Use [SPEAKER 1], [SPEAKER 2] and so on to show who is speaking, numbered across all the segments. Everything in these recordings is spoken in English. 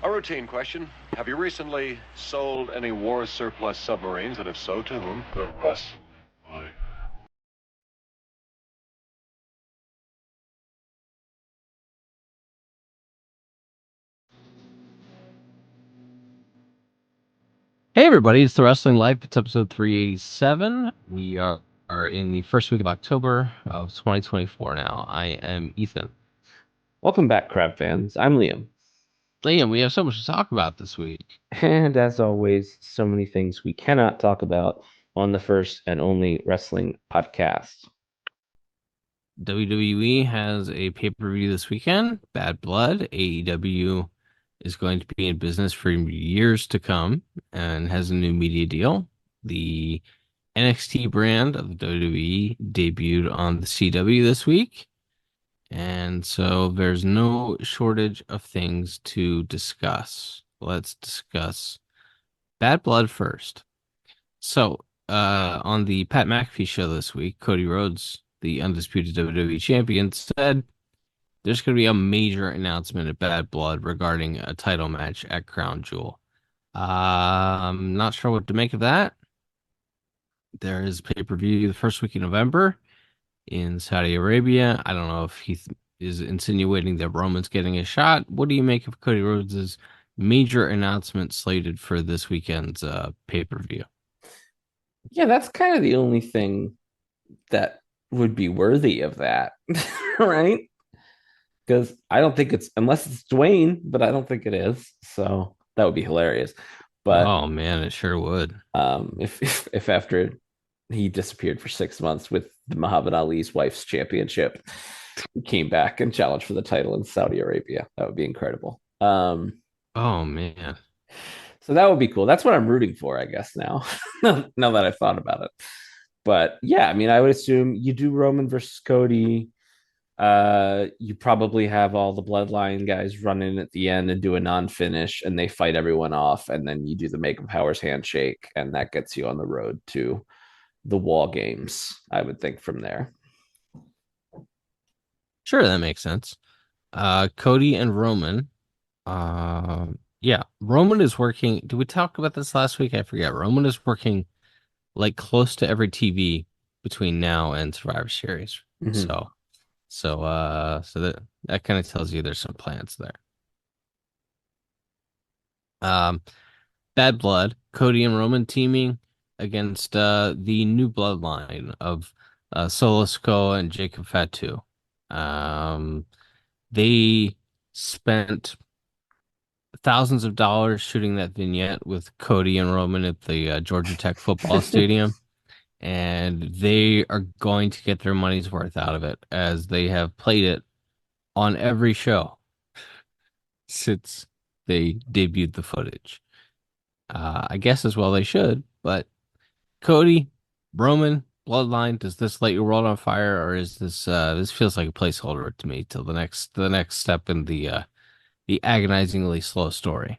[SPEAKER 1] A routine question. Have you recently sold any war surplus submarines, and if so, to whom? Surplus. Why?
[SPEAKER 2] Hey everybody, it's the Wrestling Life. It's episode 387. We are in the first week of October of 2024 now. I am Ethan.
[SPEAKER 3] Welcome back, Crab fans. I'm Liam.
[SPEAKER 2] Liam, we have so much to talk about this week.
[SPEAKER 3] And as always, so many things we cannot talk about on the first and only wrestling podcast.
[SPEAKER 2] WWE has a pay-per-view this weekend, Bad Blood. AEW is going to be in business for years to come and has a new media deal. The NXT brand of the WWE debuted on the CW this week. And so there's no shortage of things to discuss. Let's discuss Bad Blood first. So, on the Pat McAfee show this week, Cody Rhodes, the undisputed WWE champion, said there's going to be a major announcement at Bad Blood regarding a title match at Crown Jewel. I'm not sure what to make of that. There is pay-per-view the first week in November in Saudi Arabia. I don't know if he is insinuating that Roman's getting a shot. What do you make of Cody Rhodes' major announcement slated for this weekend's pay-per-view?
[SPEAKER 3] Yeah, that's kind of the only thing that would be worthy of that, right? Because I don't think it's, unless it's Dwayne, but I don't think it is. So that would be hilarious. But
[SPEAKER 2] Oh man, it sure would.
[SPEAKER 3] if after he disappeared for 6 months with the Muhammad Ali's wife's championship, he came back and challenged for the title in Saudi Arabia, that would be incredible.
[SPEAKER 2] Oh man.
[SPEAKER 3] So that would be cool. That's what I'm rooting for, I guess, now. Now that I've thought about it. But yeah, I mean, I would assume you do Roman versus Cody. You probably have all the bloodline guys run in at the end and do a non-finish, and they fight everyone off, and then you do the Make of Powers handshake, and that gets you on the road to the Wall Games, I would think, from there.
[SPEAKER 2] Sure, that makes sense. Cody and Roman. Uh, yeah, Roman is working. Did we talk about this last week? I forget. Roman is working like close to every TV between now and Survivor Series.
[SPEAKER 3] Mm-hmm.
[SPEAKER 2] So that kind of tells you there's some plans there. Um, Bad Blood, Cody and Roman teaming against the new bloodline of Solo Sikoa and Jacob Fatu. Um, they spent thousands of dollars shooting that vignette with Cody and Roman at the Georgia Tech football stadium, and they are going to get their money's worth out of it as they have played it on every show since they debuted the footage. I guess as well they should, but Cody, Roman, Bloodline, does this light your world on fire, or is this feels like a placeholder to me till the next step in the agonizingly slow story?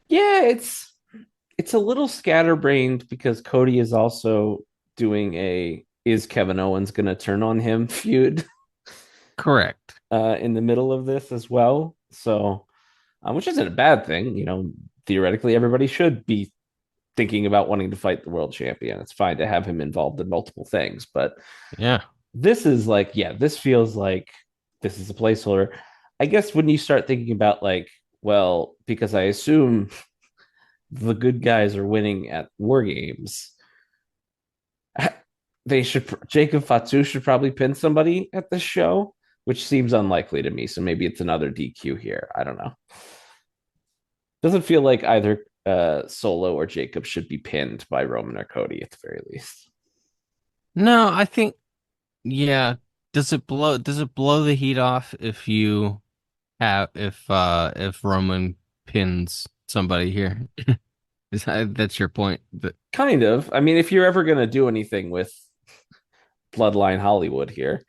[SPEAKER 3] Yeah, it's a little scatterbrained because Cody is also doing a "Is Kevin Owens gonna turn on him" feud
[SPEAKER 2] Correct.
[SPEAKER 3] in the middle of this as well. So, which isn't a bad thing. Theoretically, everybody should be thinking about wanting to fight the world champion. It's fine to have him involved in multiple things, but
[SPEAKER 2] Yeah.
[SPEAKER 3] this is like, yeah, this feels like this is a placeholder. I guess when you start thinking about like, well, because I assume the good guys are winning at war games, they should Jacob Fatu should probably pin somebody at the show, which seems unlikely to me. So maybe it's another DQ here. I don't know. Doesn't feel like either Solo or Jacob should be pinned by Roman or Cody at the very least.
[SPEAKER 2] No, I think yeah. Does it blow the heat off if you have if Roman pins somebody here? That's your point?
[SPEAKER 3] Kind of. I mean, if you're ever going to do anything with Bloodline Hollywood here,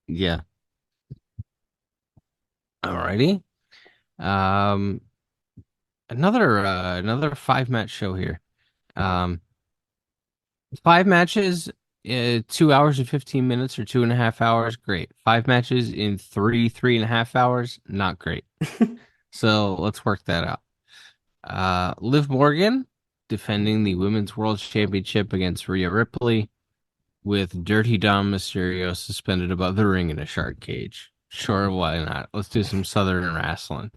[SPEAKER 2] Yeah. Alrighty. Um, another 5 match show here. Um, 5 matches. 2 hours and 15 minutes or 2.5 hours, great. 5 matches in 3.5 hours, not great. So let's work that out. Liv Morgan defending the Women's World Championship against Rhea Ripley with Dirty Dom Mysterio suspended above the ring in a shark cage. Sure, why not? Let's do some Southern wrestling.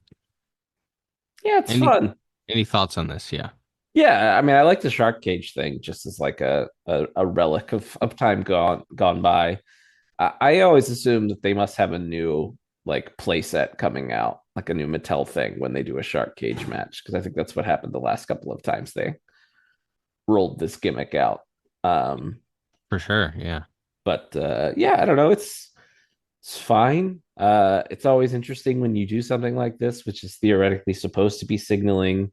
[SPEAKER 3] Yeah, it's
[SPEAKER 2] Any
[SPEAKER 3] fun.
[SPEAKER 2] any thoughts on this? Yeah,
[SPEAKER 3] Yeah, I mean, I like the shark cage thing just as like a relic of time gone by. I always assume that they must have a new like playset coming out, like a new Mattel thing when they do a shark cage match, because I think that's what happened the last couple of times they rolled this gimmick out. Um,
[SPEAKER 2] for sure. Yeah,
[SPEAKER 3] but yeah, I don't know. It's fine. It's always interesting when you do something like this, which is theoretically supposed to be signaling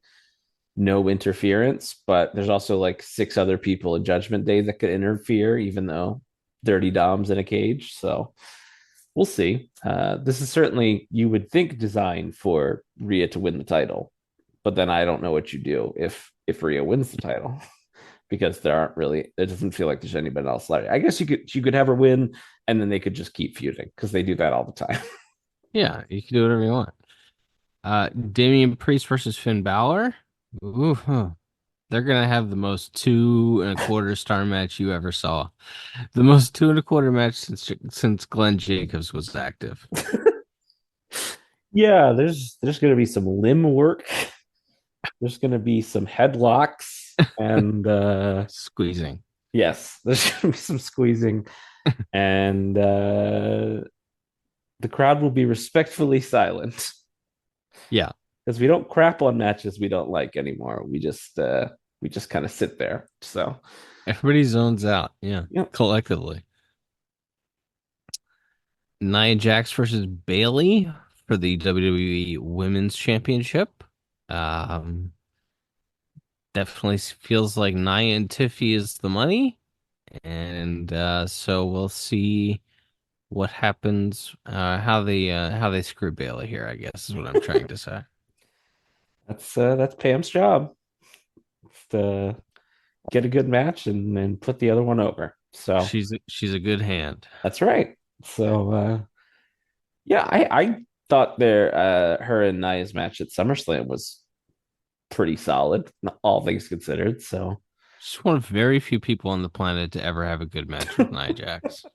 [SPEAKER 3] no interference, but there's also like six other people in Judgment Day that could interfere, even though Dirty Dom's in a cage. So we'll see. This is certainly, you would think, designed for Rhea to win the title, but then I don't know what you do if Rhea wins the title because there aren't really. It doesn't feel like there's anybody else left. I guess you could have her win, and then they could just keep feuding because they do that all the time.
[SPEAKER 2] yeah, you can do whatever you want. Damian Priest versus Finn Balor. Ooh, huh. They're gonna have the most 2.25 star match you ever saw. The most 2.25 match since Glenn Jacobs was active.
[SPEAKER 3] Yeah, there's going to be some limb work. There's going to be some headlocks, and
[SPEAKER 2] Squeezing.
[SPEAKER 3] yes, there's going to be some squeezing, and the crowd will be respectfully silent
[SPEAKER 2] Yeah,
[SPEAKER 3] because we don't crap on matches we don't like anymore. We just kind of sit there. So
[SPEAKER 2] everybody zones out. Yeah,
[SPEAKER 3] yeah,
[SPEAKER 2] collectively. Nia Jax versus Bailey for the WWE Women's Championship. Um, Definitely feels like Nia and Tiffy is the money, and so we'll see what happens. How they screw Bailey here, I guess is what I'm trying to say.
[SPEAKER 3] that's Pam's job to get a good match and put the other one over. So
[SPEAKER 2] She's a good hand.
[SPEAKER 3] that's right. So yeah, I thought her and Nia's match at SummerSlam was pretty solid, all things considered. So,
[SPEAKER 2] She's one of very few people on the planet to ever have a good match with Nia Jax.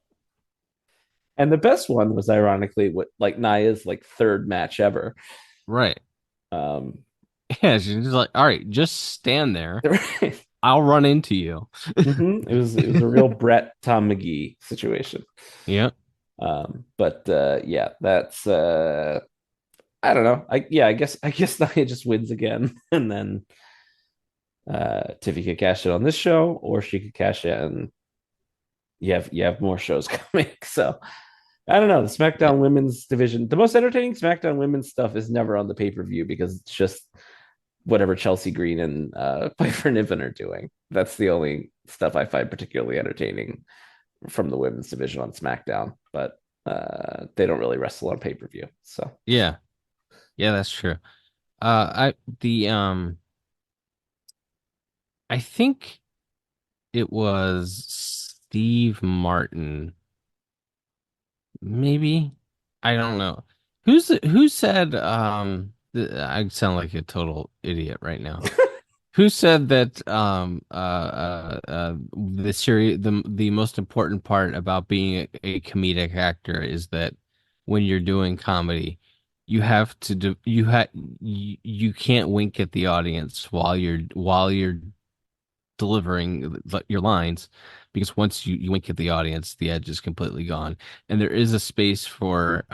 [SPEAKER 3] and the best one was ironically what like Nia's like third match ever.
[SPEAKER 2] Right.
[SPEAKER 3] Um,
[SPEAKER 2] Yeah, she's just like, all right, just stand there.
[SPEAKER 3] it
[SPEAKER 2] I'll run into you.
[SPEAKER 3] was a real Brett Tom McGee situation.
[SPEAKER 2] Yeah.
[SPEAKER 3] But yeah, that's I don't know. I guess Nia just wins again, and then Tiffy could cash it on this show, or she could cash it, and you have more shows coming. So I don't know. The
[SPEAKER 2] Yeah.
[SPEAKER 3] SmackDown Women's division, the most entertaining SmackDown Women's stuff is never on the pay per view because it's just whatever Chelsea Green and Piper Niven are doing. That's the only stuff I find particularly entertaining from the women's division on SmackDown. But they don't really wrestle on pay per view. So
[SPEAKER 2] Yeah. Yeah, that's true. I the I think it was Steve Martin. Maybe. I don't know. Who said I sound like a total idiot right now. Who said that the most important part about being a comedic actor is that when you're doing comedy, you have to do you can't wink at the audience while you're delivering your lines because once you wink at the audience, the edge is completely gone. And there is a space for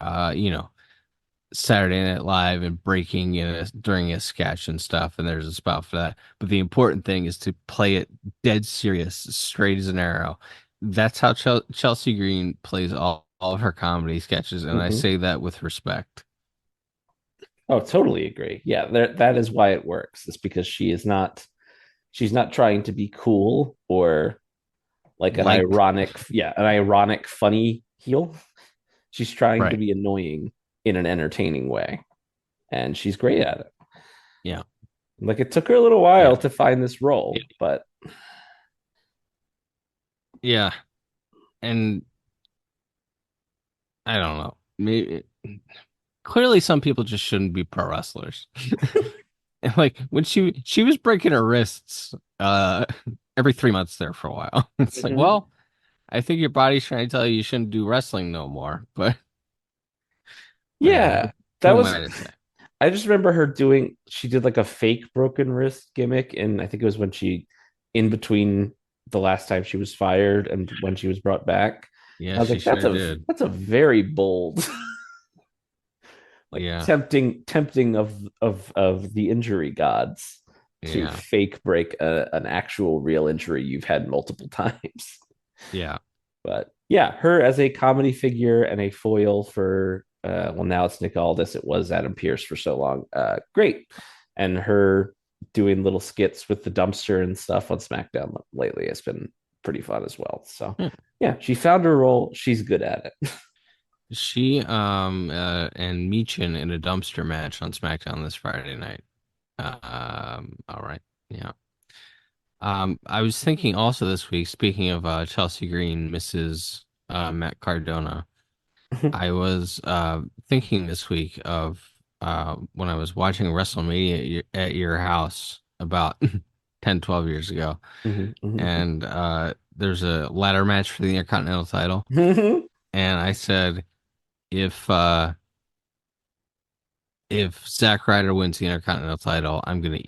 [SPEAKER 2] Saturday Night Live and breaking during a sketch and stuff, and there's a spot for that. But the important thing is to play it dead serious, straight as an arrow. That's how Chelsea Green plays all of her comedy sketches, and I
[SPEAKER 3] mhm.
[SPEAKER 2] say that with respect.
[SPEAKER 3] Oh, totally agree. Yeah, that is why it works. It's because she's not trying to be cool or like an
[SPEAKER 2] Like,
[SPEAKER 3] ironic funny heel. She's trying to
[SPEAKER 2] right.
[SPEAKER 3] be annoying in an entertaining way, and she's great at it.
[SPEAKER 2] Yeah.
[SPEAKER 3] Like it took her a little
[SPEAKER 2] Yeah.
[SPEAKER 3] while to find this role, but
[SPEAKER 2] Yeah. and I don't know. Maybe clearly some people just shouldn't be pro wrestlers. And like when she was breaking her wrists every 3 months there for a while. It's like,
[SPEAKER 3] Mhm.
[SPEAKER 2] well, I think your body's trying to tell you shouldn't do wrestling no more. But
[SPEAKER 3] Yeah, that
[SPEAKER 2] who am
[SPEAKER 3] was.
[SPEAKER 2] I to say?
[SPEAKER 3] I just remember her doing. She did like a fake broken wrist gimmick, and I think it was when she, in between the last time she was fired and when she was brought back.
[SPEAKER 2] Yeah,
[SPEAKER 3] I was
[SPEAKER 2] she
[SPEAKER 3] like,
[SPEAKER 2] sure did.
[SPEAKER 3] that's a very bold, like
[SPEAKER 2] Yeah,
[SPEAKER 3] tempting of the injury gods to
[SPEAKER 2] yeah,
[SPEAKER 3] fake break an actual real injury you've had multiple times.
[SPEAKER 2] yeah.
[SPEAKER 3] But yeah, her as a comedy figure and a foil for well, now it's Nick Aldis. It was Adam Pierce for so long. Great, and her doing little skits with the dumpster and stuff on SmackDown lately has been pretty fun as well. So
[SPEAKER 2] Hmm.
[SPEAKER 3] yeah, she found her role. She's good at it.
[SPEAKER 2] She and Michin in a dumpster match on SmackDown this Friday night. All right. Yeah. I was thinking also this week, speaking of Chelsea Green, Mrs. Matt Cardona, I was thinking this week of when I was watching WrestleMania at your house about 10, 12 years ago,
[SPEAKER 3] Mhm, mhm.
[SPEAKER 2] and there's a ladder match for the Intercontinental title, and I said if uh if Zack Ryder wins the Intercontinental title, I'm gonna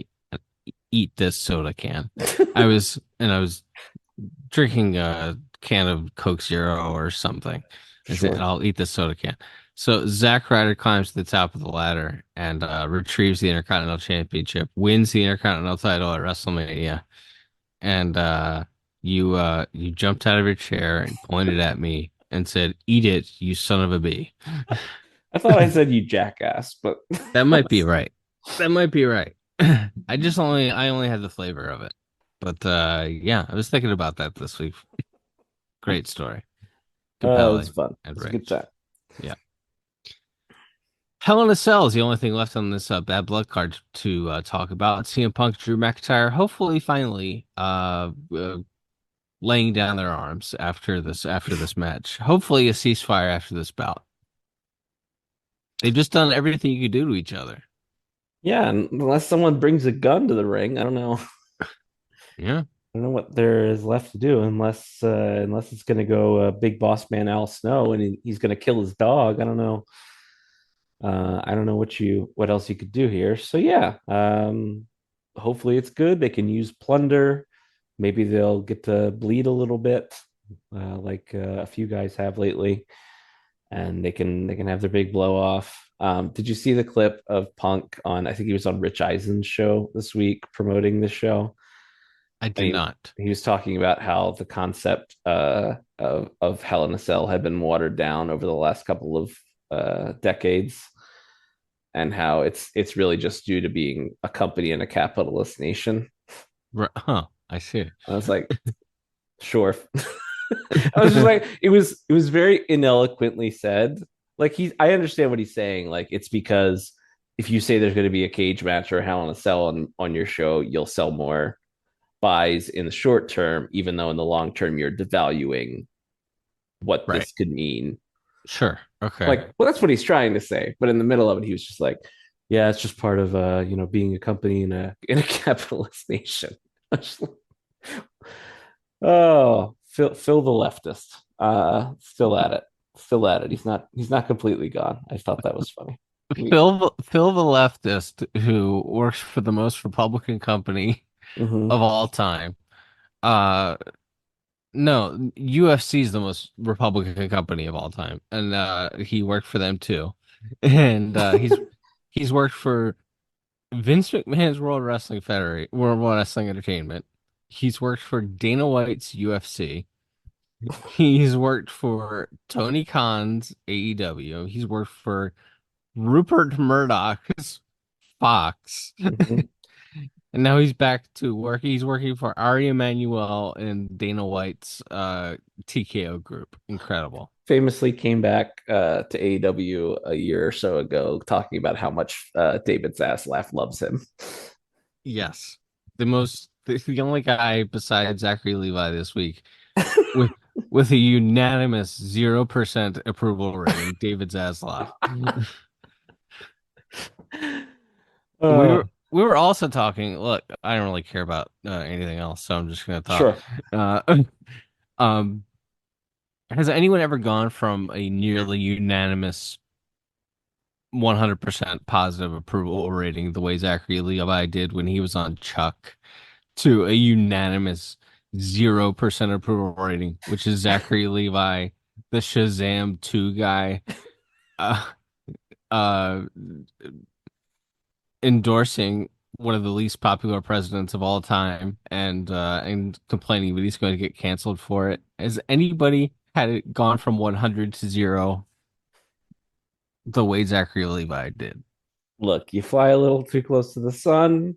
[SPEAKER 2] eat this soda can. I was drinking a can of Coke Zero or something. I said,
[SPEAKER 3] Sure.
[SPEAKER 2] I'll eat this soda can. So Zack Ryder climbs to the top of the ladder and retrieves the Intercontinental Championship, wins the Intercontinental title at WrestleMania, and you jumped out of your chair and pointed at me and said, "Eat it, you son of a bee."
[SPEAKER 3] I thought I said you jackass, but
[SPEAKER 2] That might be right. That might be right. I only had the flavor of it. But yeah, I was thinking about that this week. Great story.
[SPEAKER 3] it was
[SPEAKER 2] Compelling
[SPEAKER 3] fun. It
[SPEAKER 2] and
[SPEAKER 3] was a good
[SPEAKER 2] rich.
[SPEAKER 3] time.
[SPEAKER 2] Yeah. Hell in a Cell is the only thing left on this Bad Blood card to talk about. CM Punk, Drew McIntyre, hopefully finally laying down their arms after this match. Hopefully a ceasefire after this bout. They've just done everything you could do to each other.
[SPEAKER 3] Yeah, and unless someone brings a gun to the ring, I don't know.
[SPEAKER 2] Yeah.
[SPEAKER 3] I don't know what there is left to do unless it's going to go big boss man Al Snow and he's going to kill his dog. I don't know what else you could do here. So yeah, hopefully it's good. They can use plunder. Maybe they'll get to bleed a little bit, like a few guys have lately, and they can have their big blow off. Did you see the clip of Punk on? I think he was on Rich Eisen's show this week promoting this show,
[SPEAKER 2] I
[SPEAKER 3] and
[SPEAKER 2] did not.
[SPEAKER 3] he was talking about how the concept of Hell in a Cell had been watered down over the last couple of decades, and how it's really just due to being a company in a capitalist nation.
[SPEAKER 2] Huh. I see.
[SPEAKER 3] I was like, sure. I was just like, it was very ineloquently said. Like I understand what he's saying. Like it's because if you say there's going to be a cage match or a Hell in a Cell on your show, you'll sell more buys in the short term, even though in the long term you're devaluing what
[SPEAKER 2] Right.
[SPEAKER 3] this could mean.
[SPEAKER 2] Sure. Okay.
[SPEAKER 3] Like, well, that's what he's trying to say. But in the middle of it, he was just like, yeah, it's just part of being a company in a capitalist nation. Oh, Phil the leftist. Still at it. Still at it. He's not completely gone. I thought that was funny. We
[SPEAKER 2] Phil the leftist who works for the most Republican company
[SPEAKER 3] mhm.
[SPEAKER 2] of all time. Uh no, UFC is the most Republican company of all time. And he worked for them too. And he's worked for Vince McMahon's World Wrestling Entertainment. He's worked for Dana White's UFC. He's worked for Tony Khan's AEW. He's worked for Rupert Murdoch's Fox.
[SPEAKER 3] Mhm.
[SPEAKER 2] And now he's back to work. He's working for Ari Emanuel and Dana White's TKO group. Incredible.
[SPEAKER 3] Famously came back to AEW a year or so ago, talking about how much David Zaslav loves him.
[SPEAKER 2] Yes. The only guy besides Zachary Levi this week with with a unanimous 0% approval rating, David Zaslav. We were also talking. Look, I don't really care about anything else, so I'm just going to talk.
[SPEAKER 3] Sure.
[SPEAKER 2] Uh, um, has anyone ever gone from a nearly unanimous 100% positive approval rating, the way Zachary Levi did when he was on Chuck, to a unanimous 0% approval rating, which is Zachary Levi, the Shazam 2 guy, uh, uh, endorsing one of the least popular presidents of all time and complaining that he's going to get canceled for it. Has anybody had it gone from 100 to 0 the way Zachary Levi did?
[SPEAKER 3] Look, you fly a little too close to the sun,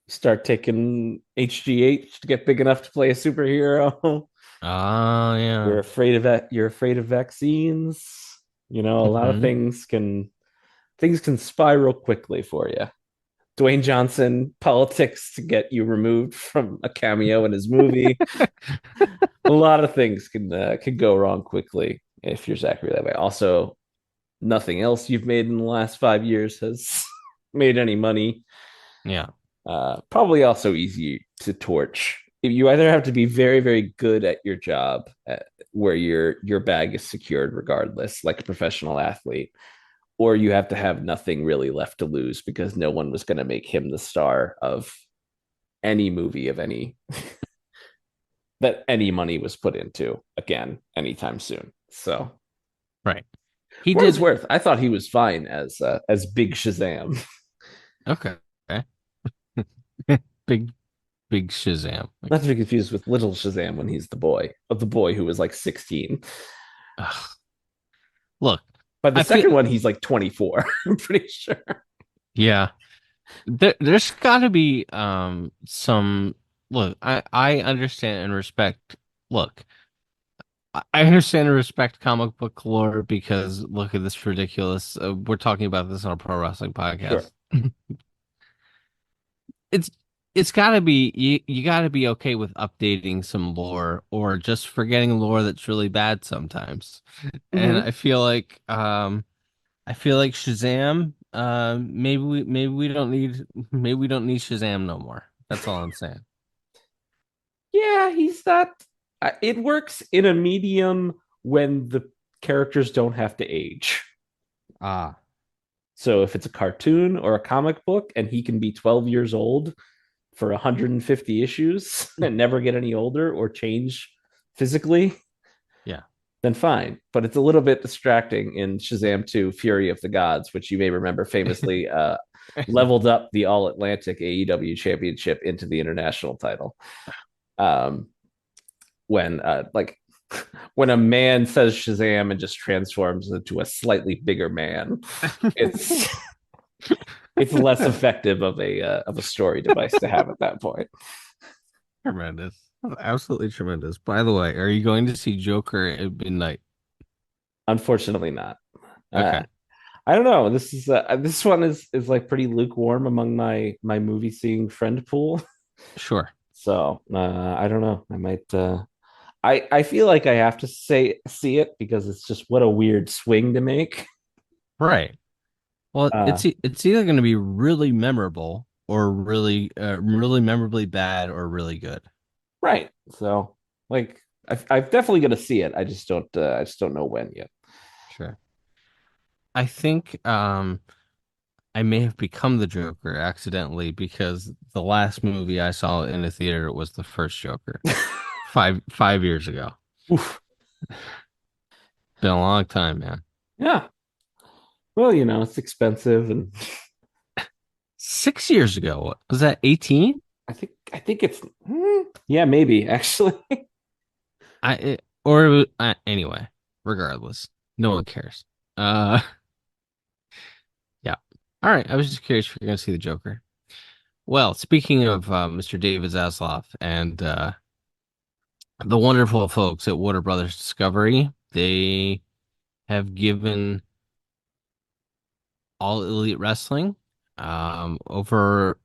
[SPEAKER 3] start taking HGH to get big enough to play a superhero.
[SPEAKER 2] Oh, yeah.
[SPEAKER 3] You're afraid of vaccines. You know, a lot of
[SPEAKER 2] Hmm.
[SPEAKER 3] things can spiral quickly for you. Dwayne Johnson politics to get you removed from a cameo in his movie. A lot of things can go wrong quickly if you're Zachary that way. Also, nothing else you've made in the last 5 years has made any money.
[SPEAKER 2] Yeah.
[SPEAKER 3] Probably also easy to torch. You either have to be very, very good at your job, where your bag is secured regardless, like a professional athlete, or you have to have nothing really left to lose because no one was going to make him the star of any movie of any that any money was put into again anytime soon. So,
[SPEAKER 2] Right. He
[SPEAKER 3] for what it's
[SPEAKER 2] did.
[SPEAKER 3] worth, I thought he was fine as Big Shazam.
[SPEAKER 2] Okay. Okay. Big, big Shazam.
[SPEAKER 3] Not to be confused with Little Shazam when he's the boy who was like 16.
[SPEAKER 2] Ugh. Look,
[SPEAKER 3] By the
[SPEAKER 2] I feel,
[SPEAKER 3] second one, he's like 24. I'm pretty sure.
[SPEAKER 2] yeah, there's got to be some, look, I understand and respect, look, I understand and respect comic book lore because look at this ridiculous, we're talking about this on a pro wrestling
[SPEAKER 3] Sure.
[SPEAKER 2] podcast. It's it's got to be, you got to be okay with updating some lore or just forgetting lore that's really bad sometimes. And
[SPEAKER 3] Mm-hmm.
[SPEAKER 2] I feel like Shazam, maybe we don't need Shazam no more. That's all I'm saying.
[SPEAKER 3] Yeah, he's not. It works in a medium when the characters don't have to age.
[SPEAKER 2] Ah.
[SPEAKER 3] So if it's a cartoon or a comic book and he can be 12 years old for 150 issues and never get any older or change physically,
[SPEAKER 2] Yeah.
[SPEAKER 3] then fine. But it's a little bit distracting in Shazam 2 Fury of the Gods, which you may remember famously leveled up the All Atlantic AEW championship into the international title. Um, when when a man says Shazam and just transforms into a slightly bigger man, it's it's less effective of a story device to have at that point.
[SPEAKER 2] Tremendous. Absolutely tremendous. By the way, are you going to see Joker at midnight?
[SPEAKER 3] Unfortunately, not. Uh,
[SPEAKER 2] Okay.
[SPEAKER 3] I don't know. This one is like pretty lukewarm among my movie seeing friend pool.
[SPEAKER 2] Sure.
[SPEAKER 3] So I don't know. I might. I feel like I have to say see it because it's just what a weird swing to make.
[SPEAKER 2] Right. Well,
[SPEAKER 3] Uh,
[SPEAKER 2] it's either going to be really memorable or really memorably bad or really good.
[SPEAKER 3] right. So like I've definitely gonna see it. I just don't know when yet.
[SPEAKER 2] Sure. I think I may have become the Joker accidentally because the last movie I saw in a theater was the first Joker five years ago.
[SPEAKER 3] Oof.
[SPEAKER 2] Been a long time, man.
[SPEAKER 3] Yeah. Well, you know, it's expensive and
[SPEAKER 2] 6 years ago. What was that? 18?
[SPEAKER 3] I think it's yeah, maybe actually.
[SPEAKER 2] Anyway. Regardless, no one cares. Uh, yeah. All right. I was just curious if you're gonna see the Joker. Well, speaking of Mr. David Zaslav and the wonderful folks at Warner Brothers Discovery, they have given All Elite Wrestling over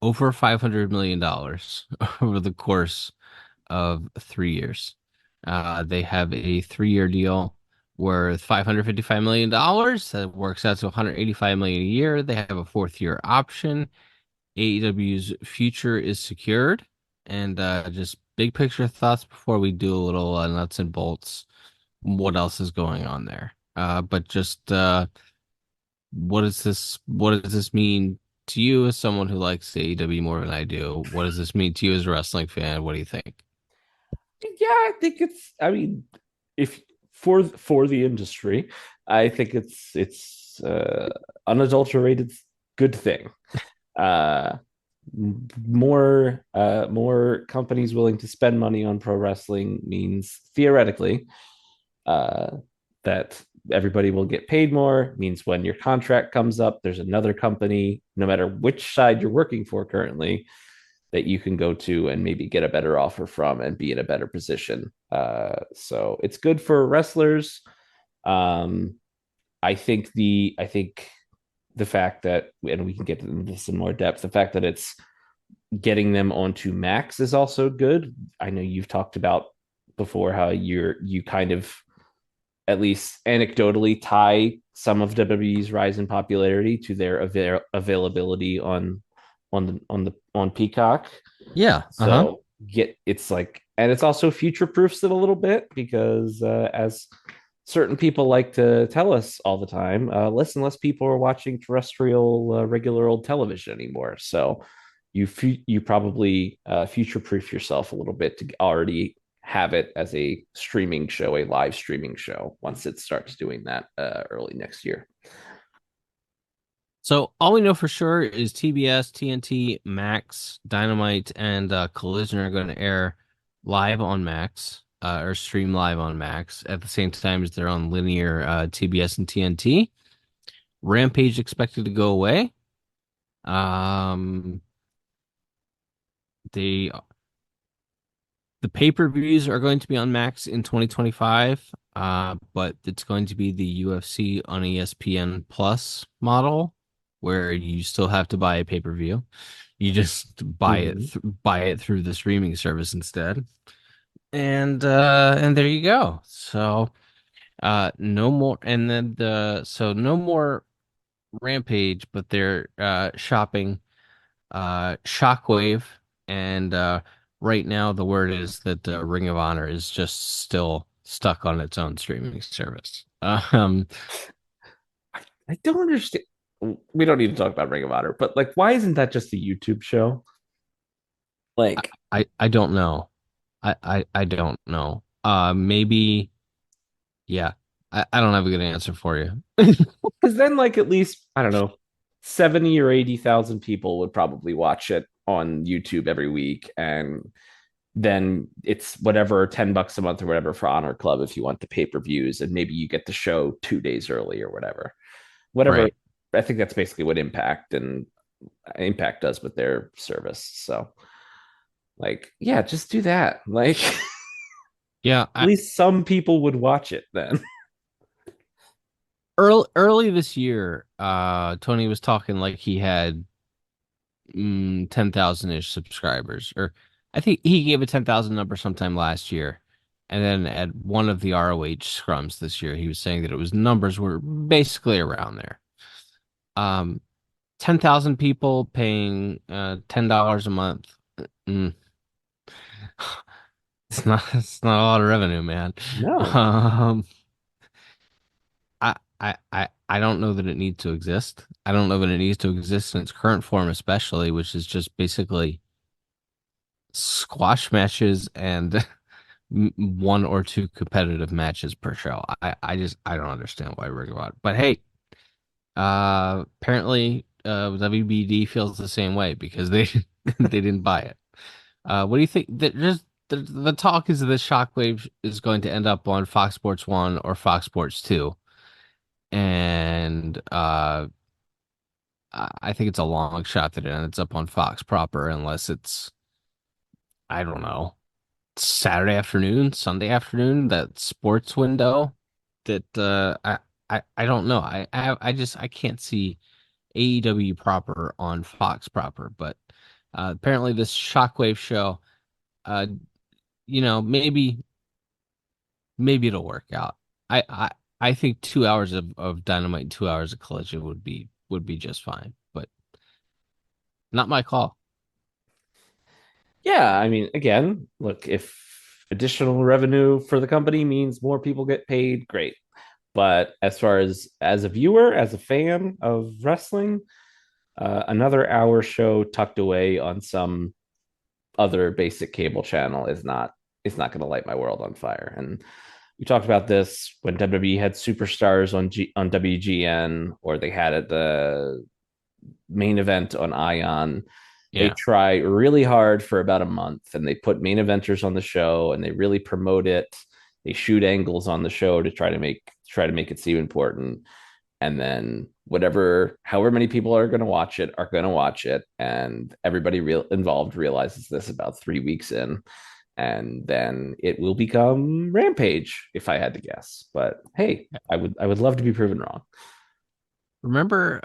[SPEAKER 2] $500 million over the course of 3 years. They have a 3-year deal worth $555 million. That works out to $185 million a year. They have a fourth year option. AEW's future is secured. And just big picture thoughts before we do a little nuts and bolts. What else is going on there? But just what does this mean to you as someone who likes AEW more than I do? What does this mean to you as a wrestling fan? What do you think?
[SPEAKER 3] Yeah, I think I mean, if for the industry, I think it's unadulterated good thing. Uh, more companies willing to spend money on pro wrestling means theoretically uh, that everybody will get paid more. Means when your contract comes up, there's another company, no matter which side you're working for currently, that you can go to and maybe get a better offer from and be in a better position. So it's good for wrestlers. Um, I think the fact that, and we can get into this in more depth, the fact that it's getting them onto Max is also good. I know you've talked about before how you kind of at least anecdotally tie some of WWE's rise in popularity to their availability on Peacock.
[SPEAKER 2] Yeah. Uh-huh.
[SPEAKER 3] So get it's like, and it's also future proofs it a little bit because as certain people like to tell us all the time, less and less people are watching terrestrial regular old television anymore. So you probably future proof yourself a little bit to already have it as a streaming show, a live streaming show once it starts doing that early next year.
[SPEAKER 2] So all we know for sure is TBS, TNT, Max, Dynamite, and Collision are going to air live on Max, or stream live on Max at the same time as they're on linear TBS and TNT. Rampage expected to go away. Um, the the pay-per-views are going to be on Max in 2025, but it's going to be the UFC on ESPN Plus model, where you still have to buy a pay-per-view. You just
[SPEAKER 3] Mhm.
[SPEAKER 2] buy it through the streaming service instead. And there you go. So no more, and then no more Rampage, but they're shopping Shockwave, and right now the word is that Ring of Honor is just still stuck on its own streaming service.
[SPEAKER 3] I don't understand. We don't need to talk about Ring of Honor, but like, why isn't that just a YouTube show? Like,
[SPEAKER 2] I don't know. I don't know. Maybe, yeah. I don't have a good answer for you.
[SPEAKER 3] because then, like, at least I don't know, 70 or 80,000 people would probably watch it on YouTube every week, and then it's whatever $10 a month or whatever for Honor Club if you want the pay-per-views, and maybe you get the show 2 days early or whatever.
[SPEAKER 2] Right.
[SPEAKER 3] I think that's basically what Impact does with their service. So, like, yeah, just do that. Like, at
[SPEAKER 2] Yeah.
[SPEAKER 3] least some people would watch it then.
[SPEAKER 2] Early this year, Tony was talking like he had 10,000 ish subscribers, or I think he gave a 10,000 number sometime last year. And then at one of the ROH scrums this year, he was saying that it was numbers were basically around there. Um, 10,000 people paying $10 a month. Mm, it's not a lot of revenue, man.
[SPEAKER 3] No.
[SPEAKER 2] Um, I don't know that it needs to exist. I don't know that it needs to exist in its current form, especially, which is just basically squash matches and one or two competitive matches per show. I don't understand why we're about it. But hey, apparently WBD feels the same way because they they didn't buy it. What do you think? The talk is that Shockwave is going to end up on Fox Sports 1 or Fox Sports 2. And I think it's a long shot that it ends up on Fox proper unless it's, I don't know, Saturday afternoon, Sunday afternoon, that sports window that I don't know. I can't see AEW proper on Fox proper, but apparently this Shockwave show, uh maybe it'll work out. I think 2 hours of Dynamite and 2 hours of Collision would be just fine, but not my call.
[SPEAKER 3] Yeah, I mean, again, look, if additional revenue for the company means more people get paid, great. But as far as a viewer, as a fan of wrestling, another hour show tucked away on some other basic cable channel is not going to light my world on fire. And we talked about this when WWE had superstars on WGN, or they had it the main event on Ion. They
[SPEAKER 2] Yeah.
[SPEAKER 3] try really hard for about a month, and they put main eventers on the show, and they really promote it. They shoot angles on the show to try to make it seem important, and then however many people are going to watch it are going to watch it, and everybody involved realizes this about 3 weeks in, and then it will become Rampage, if I had to guess. But hey, I would love to be proven wrong.
[SPEAKER 2] Remember,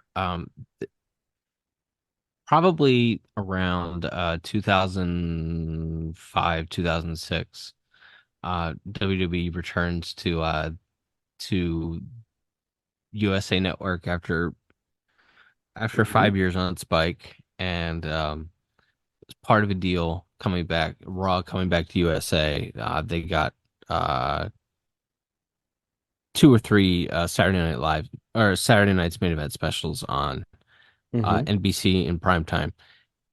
[SPEAKER 2] probably around 2005, 2006, WWE returns to USA Network after
[SPEAKER 3] Mhm.
[SPEAKER 2] 5 years on Spike, and as part of a deal coming back, Raw coming back to USA. They got uh, two or three Saturday Night Live or Saturday Night's main event specials on
[SPEAKER 3] Mhm.
[SPEAKER 2] NBC in prime time,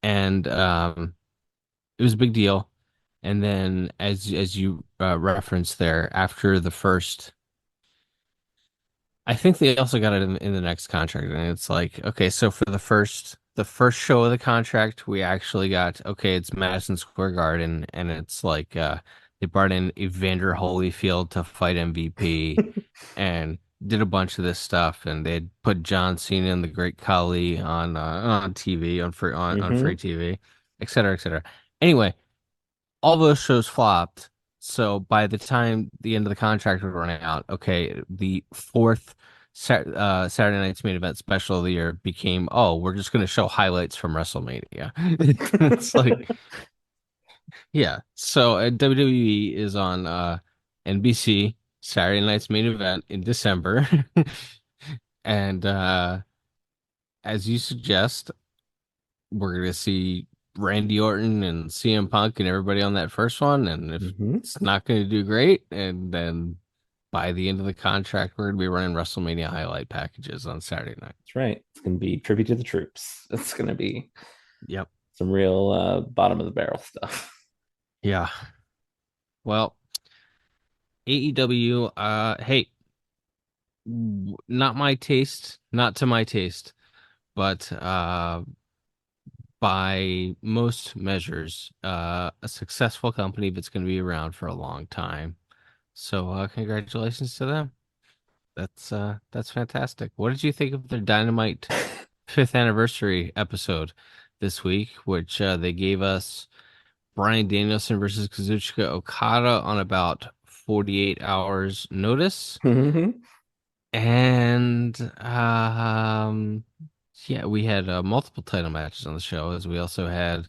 [SPEAKER 2] and it was a big deal. And then, as you referenced there, after the first, I think they also got it in the next contract, and it's like, okay, so for the first show of the contract, we actually got, okay, it's Madison Square Garden, and it's like they brought in Evander Holyfield to fight MVP, and did a bunch of this stuff, and they'd put John Cena and the Great Khali on TV on free
[SPEAKER 3] Mhm.
[SPEAKER 2] TV, et cetera, et cetera. Anyway, all those shows flopped. So by the time the end of the contract was running out, okay, the fourth Saturday Night's main event special of the year became, oh, we're just going to show highlights from WrestleMania. It's like, yeah. So WWE is on NBC Saturday Night's main event in December, and as you suggest, we're going to see Randy Orton and CM Punk and everybody on that first one. And if
[SPEAKER 3] Mhm.
[SPEAKER 2] it's not going to do great, and then by the end of the contract, we're going to be running WrestleMania highlight packages on Saturday night.
[SPEAKER 3] That's right. It's going to be tribute to the troops. It's going to be
[SPEAKER 2] Yep.
[SPEAKER 3] some real bottom of the barrel stuff.
[SPEAKER 2] Yeah. Well, AEW, hey, not my taste, not to my taste, but by most measures, a successful company that's going to be around for a long time. So, congratulations to them. That's fantastic. What did you think of their Dynamite fifth anniversary episode this week, which they gave us Bryan Danielson versus Kazuchika Okada on about 48 hours notice?
[SPEAKER 3] Mhm.
[SPEAKER 2] And yeah, we had multiple title matches on the show, as we also had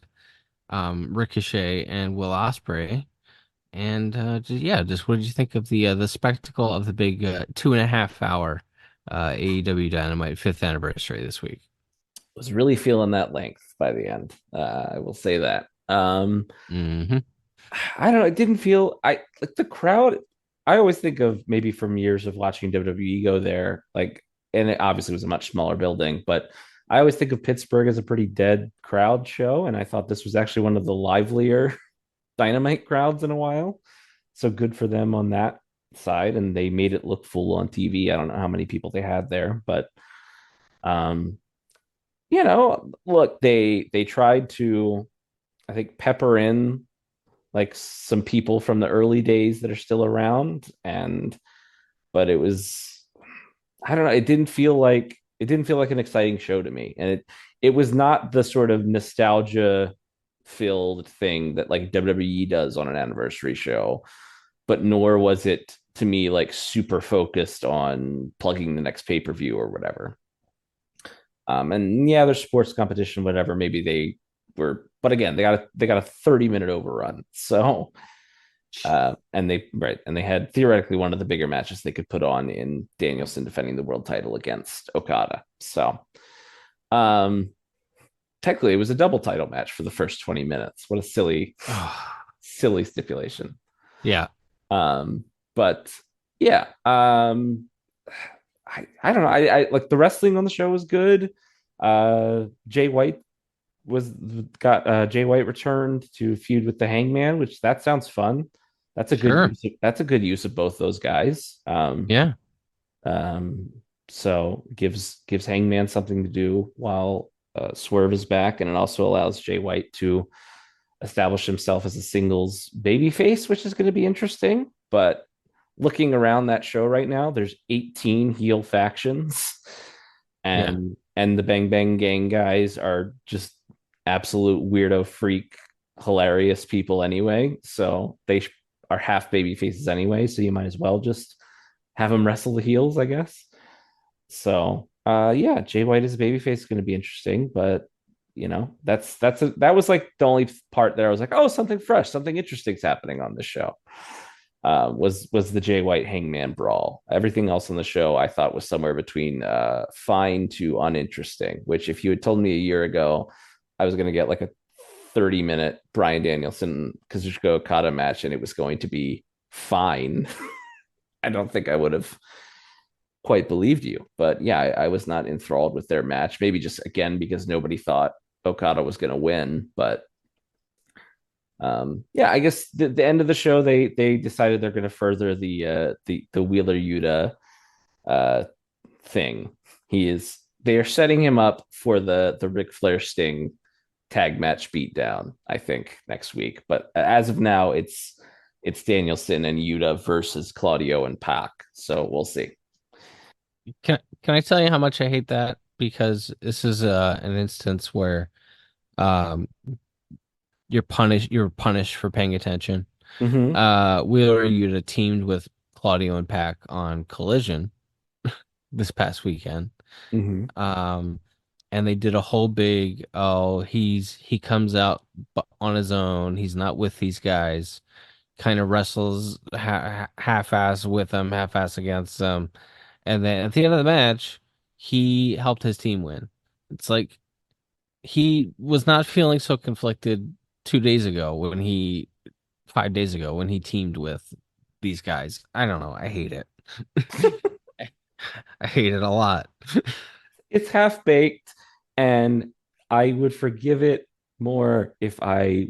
[SPEAKER 2] Ricochet and Will Ospreay. And yeah, just what did you think of the spectacle of the big 2.5 hour AEW Dynamite fifth anniversary this week?
[SPEAKER 3] Was really feeling that length by the end. I will say that.
[SPEAKER 2] Hmm.
[SPEAKER 3] I don't know. It didn't feel I like the crowd. I always think of maybe from years of watching WWE go there, like, and it obviously was a much smaller building, but I always think of Pittsburgh as a pretty dead crowd show, and I thought this was actually one of the livelier Dynamite crowds in a while. So good for them on that side, and they made it look full on TV. I don't know how many people they had there, but um, look, they tried to, I think, pepper in like some people from the early days that are still around, and but it was, I don't know, it didn't feel like an exciting show to me, and it was not the sort of nostalgia filled thing that like WWE does on an anniversary show, but nor was it to me like super focused on plugging the next pay-per-view or whatever. And yeah, there's sports competition, whatever. Maybe they were, but again, they got a 30-minute overrun. So And they had theoretically one of the bigger matches they could put on in Danielson defending the world title against Okada. So um, technically, it was a double title match for the first 20 minutes. What a silly stipulation.
[SPEAKER 2] Yeah,
[SPEAKER 3] Um, but yeah, I don't know. I like the wrestling on the show was good. Jay White was got Jay White returned to feud with the Hangman, which that sounds fun.
[SPEAKER 2] sure.
[SPEAKER 3] That's a good use of both those guys.
[SPEAKER 2] Yeah,
[SPEAKER 3] Um, so gives Hangman something to do while Swerve is back, and it also allows Jay White to establish himself as a singles babyface, which is going to be interesting. But looking around that show right now, there's 18 heel factions,
[SPEAKER 2] yeah.
[SPEAKER 3] and the Bang Bang Gang guys are just absolute weirdo freak hilarious people anyway. So they are half baby faces anyway. So you might as well just have them wrestle the heels, I guess. So yeah, Jay White as a babyface is going to be interesting, but that was like the only part there I was like, oh, something fresh, something interesting's happening on this show. Was the Jay White Hangman brawl. Everything else on the show I thought was somewhere between fine to uninteresting, which if you had told me a year ago I was going to get like a 30-minute Bryan Danielson Kazuchika Okada match and it was going to be fine, I don't think I would have quite believed you. But yeah, I was not enthralled with their match. Maybe just again because nobody thought Okada was going to win. But yeah, I guess the end of the show they decided they're going to further the Wheeler Yuta uh, thing. They are setting him up for the Ric Flair Sting tag match beatdown. I think next week, but as of now, it's Danielson and Yuta versus Claudio and Pac. So we'll see.
[SPEAKER 2] Can I tell you how much I hate that? Because this is an instance where um you're punished for paying attention.
[SPEAKER 3] Mm-hmm.
[SPEAKER 2] Wheeler Yuta teamed with Claudio and Pac on Collision this past weekend.
[SPEAKER 3] Mm-hmm.
[SPEAKER 2] Um, and they did a whole big, oh, he comes out on his own. He's not with these guys. Kind of wrestles half-ass with them, half-ass against them. And then at the end of the match, he helped his team win. It's like he was not feeling so conflicted 2 days ago 5 days ago when he teamed with these guys. I don't know. I hate it. I hate it a lot.
[SPEAKER 3] It's half baked, and I would forgive it more if I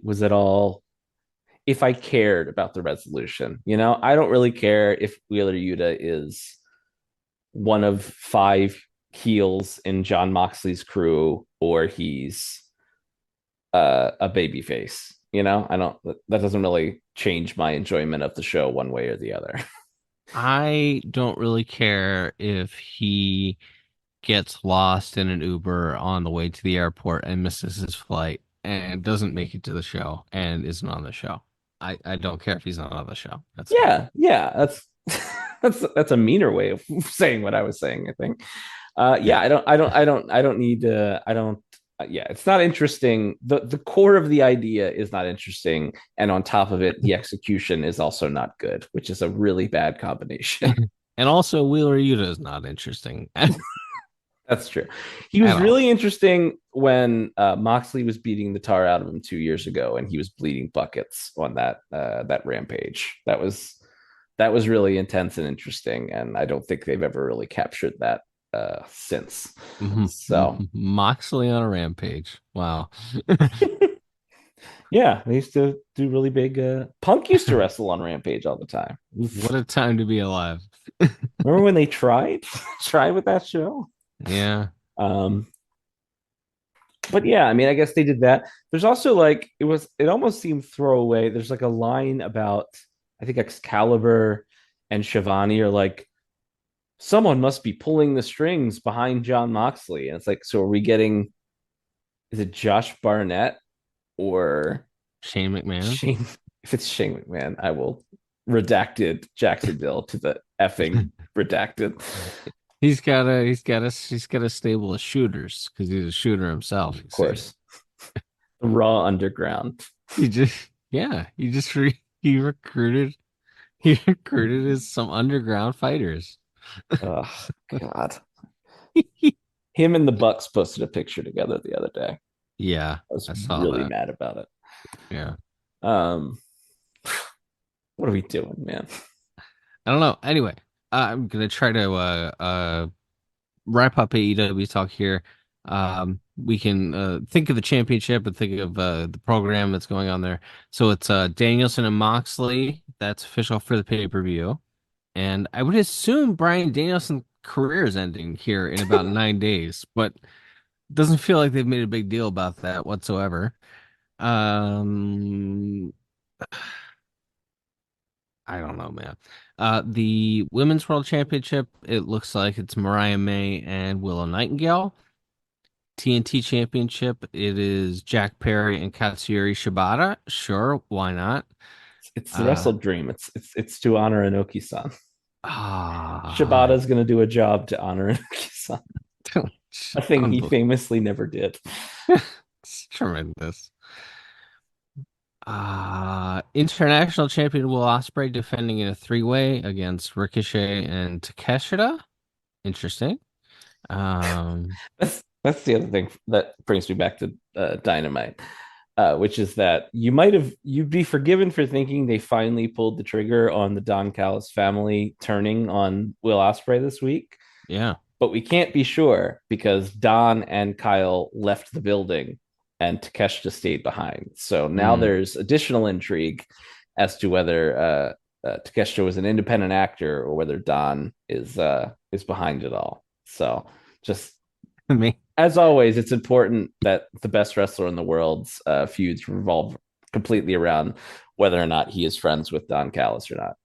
[SPEAKER 3] cared about the resolution. I don't really care if Wheeler Yuta is one of five heels in John Moxley's crew or he's a baby face. I don't. That doesn't really change my enjoyment of the show one way or the other.
[SPEAKER 2] I don't really care if he gets lost in an Uber on the way to the airport and misses his flight and doesn't make it to the show and isn't on the show. I don't care if he's not on the show. That's fine.
[SPEAKER 3] Yeah. That's a meaner way of saying what I was saying, I think. Yeah,
[SPEAKER 2] Yeah.
[SPEAKER 3] I don't need to. I don't. Yeah, it's not interesting. The core of the idea is not interesting, and on top of it, the execution is also not good, which is a really bad combination.
[SPEAKER 2] And also Wheeler Yuta is not interesting
[SPEAKER 3] That's true. He was
[SPEAKER 2] at all.
[SPEAKER 3] really interesting when Moxley was beating the tar out of him 2 years ago, and he was bleeding buckets on that rampage. That was really intense and interesting, and I don't think they've ever really captured that since. So
[SPEAKER 2] Moxley on a rampage. Wow.
[SPEAKER 3] yeah, they used to do really big. Punk used to wrestle on Rampage all the time.
[SPEAKER 2] What a time to be alive.
[SPEAKER 3] Remember when they tried with that show?
[SPEAKER 2] Yeah.
[SPEAKER 3] Um, but yeah, I mean, I guess they did that. There's also like it almost seemed throwaway. There's like a line about I think Excalibur and Shivani are like someone must be pulling the strings behind John Moxley, and it's like, so are we getting? Is it Josh Barnett or
[SPEAKER 2] Shane McMahon.
[SPEAKER 3] Shane? If it's Shane McMahon, I will redacted Jacksonville to the effing redacted.
[SPEAKER 2] He's got a stable of shooters because he's a shooter himself. You
[SPEAKER 3] Of
[SPEAKER 2] see.
[SPEAKER 3] course, the Raw Underground.
[SPEAKER 2] He just yeah, he just he recruited he recruited his some underground fighters.
[SPEAKER 3] Oh God. Him and the Bucks posted a picture together the other day.
[SPEAKER 2] Yeah,
[SPEAKER 3] I was
[SPEAKER 2] I saw
[SPEAKER 3] really
[SPEAKER 2] that.
[SPEAKER 3] mad about it.
[SPEAKER 2] Yeah.
[SPEAKER 3] Um, what are we doing, man?
[SPEAKER 2] I don't know. Anyway, I'm gonna try to wrap up AEW talk here. We can think of the championship and think of the program that's going on there. So it's Danielson and Moxley. That's official for the pay-per-view. And I would assume Brian Danielson's career is ending here in about 9 days, but it doesn't feel like they've made a big deal about that whatsoever. Um, I don't know, man. The Women's World Championship, it looks like it's Mariah May and Willow Nightingale. TNT Championship, it is Jack Perry and Katsuyori Shibata. Sure, why not?
[SPEAKER 3] It's the
[SPEAKER 2] Uh,
[SPEAKER 3] Wrestle Dream. It's to honor Inoki-san.
[SPEAKER 2] ah,
[SPEAKER 3] Shibata's going to do a job to honor Inoki-san, a thing he
[SPEAKER 2] unbelievable.
[SPEAKER 3] famously never did.
[SPEAKER 2] It's tremendous. International champion Will Ospreay defending in a three-way against Ricochet and Takeshita. Interesting. Um,
[SPEAKER 3] That's the other thing that brings me back to Dynamite, which is that you'd be forgiven for thinking they finally pulled the trigger on the Don Callis family turning on Will Ospreay this week,
[SPEAKER 2] yeah.
[SPEAKER 3] but we can't be sure because Don and Kyle left the building and Takeshita stayed behind. So now
[SPEAKER 2] Mm.
[SPEAKER 3] there's additional intrigue as to whether Takeshita was an independent actor or whether Don is behind it all. So just
[SPEAKER 2] Me.
[SPEAKER 3] as always, it's important that the best wrestler in the world's feuds revolve completely around whether or not he is friends with Don Callis or not.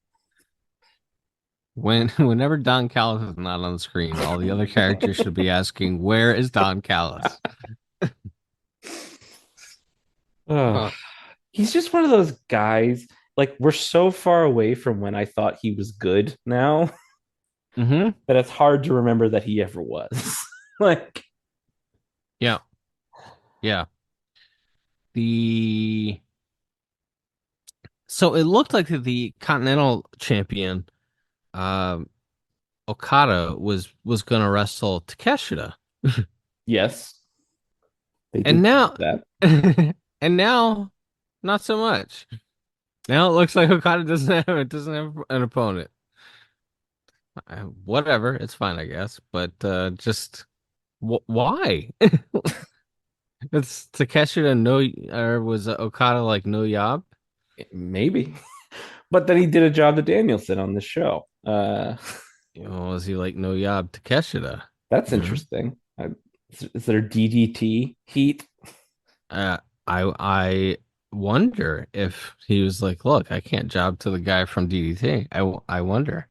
[SPEAKER 2] Whenever Don Callis is not on the screen, all the other characters should be asking, "Where is Don Callis?"
[SPEAKER 3] Oh,
[SPEAKER 2] Uh,
[SPEAKER 3] he's just one of those guys. Like we're so far away from when I thought he was good now
[SPEAKER 2] mm-hmm.
[SPEAKER 3] that it's hard to remember that he ever was. Like,
[SPEAKER 2] Yeah, yeah. The So it looked like the Continental Champion, um, Okada was gonna wrestle Takeshita,
[SPEAKER 3] yes, they
[SPEAKER 2] and
[SPEAKER 3] did
[SPEAKER 2] now,
[SPEAKER 3] that.
[SPEAKER 2] and now, not so much. Now it looks like Okada doesn't have an opponent. Whatever, it's fine, I guess. But just why? It's Takeshita no, or was Okada like no yob?
[SPEAKER 3] Maybe, but then he did a job to Danielson on this show.
[SPEAKER 2] Was he like no yob Takeshita?
[SPEAKER 3] That's
[SPEAKER 2] You
[SPEAKER 3] interesting. Is there DDT heat?
[SPEAKER 2] Uh, I wonder if he was like, look, I can't job to the guy from DDT. I wonder.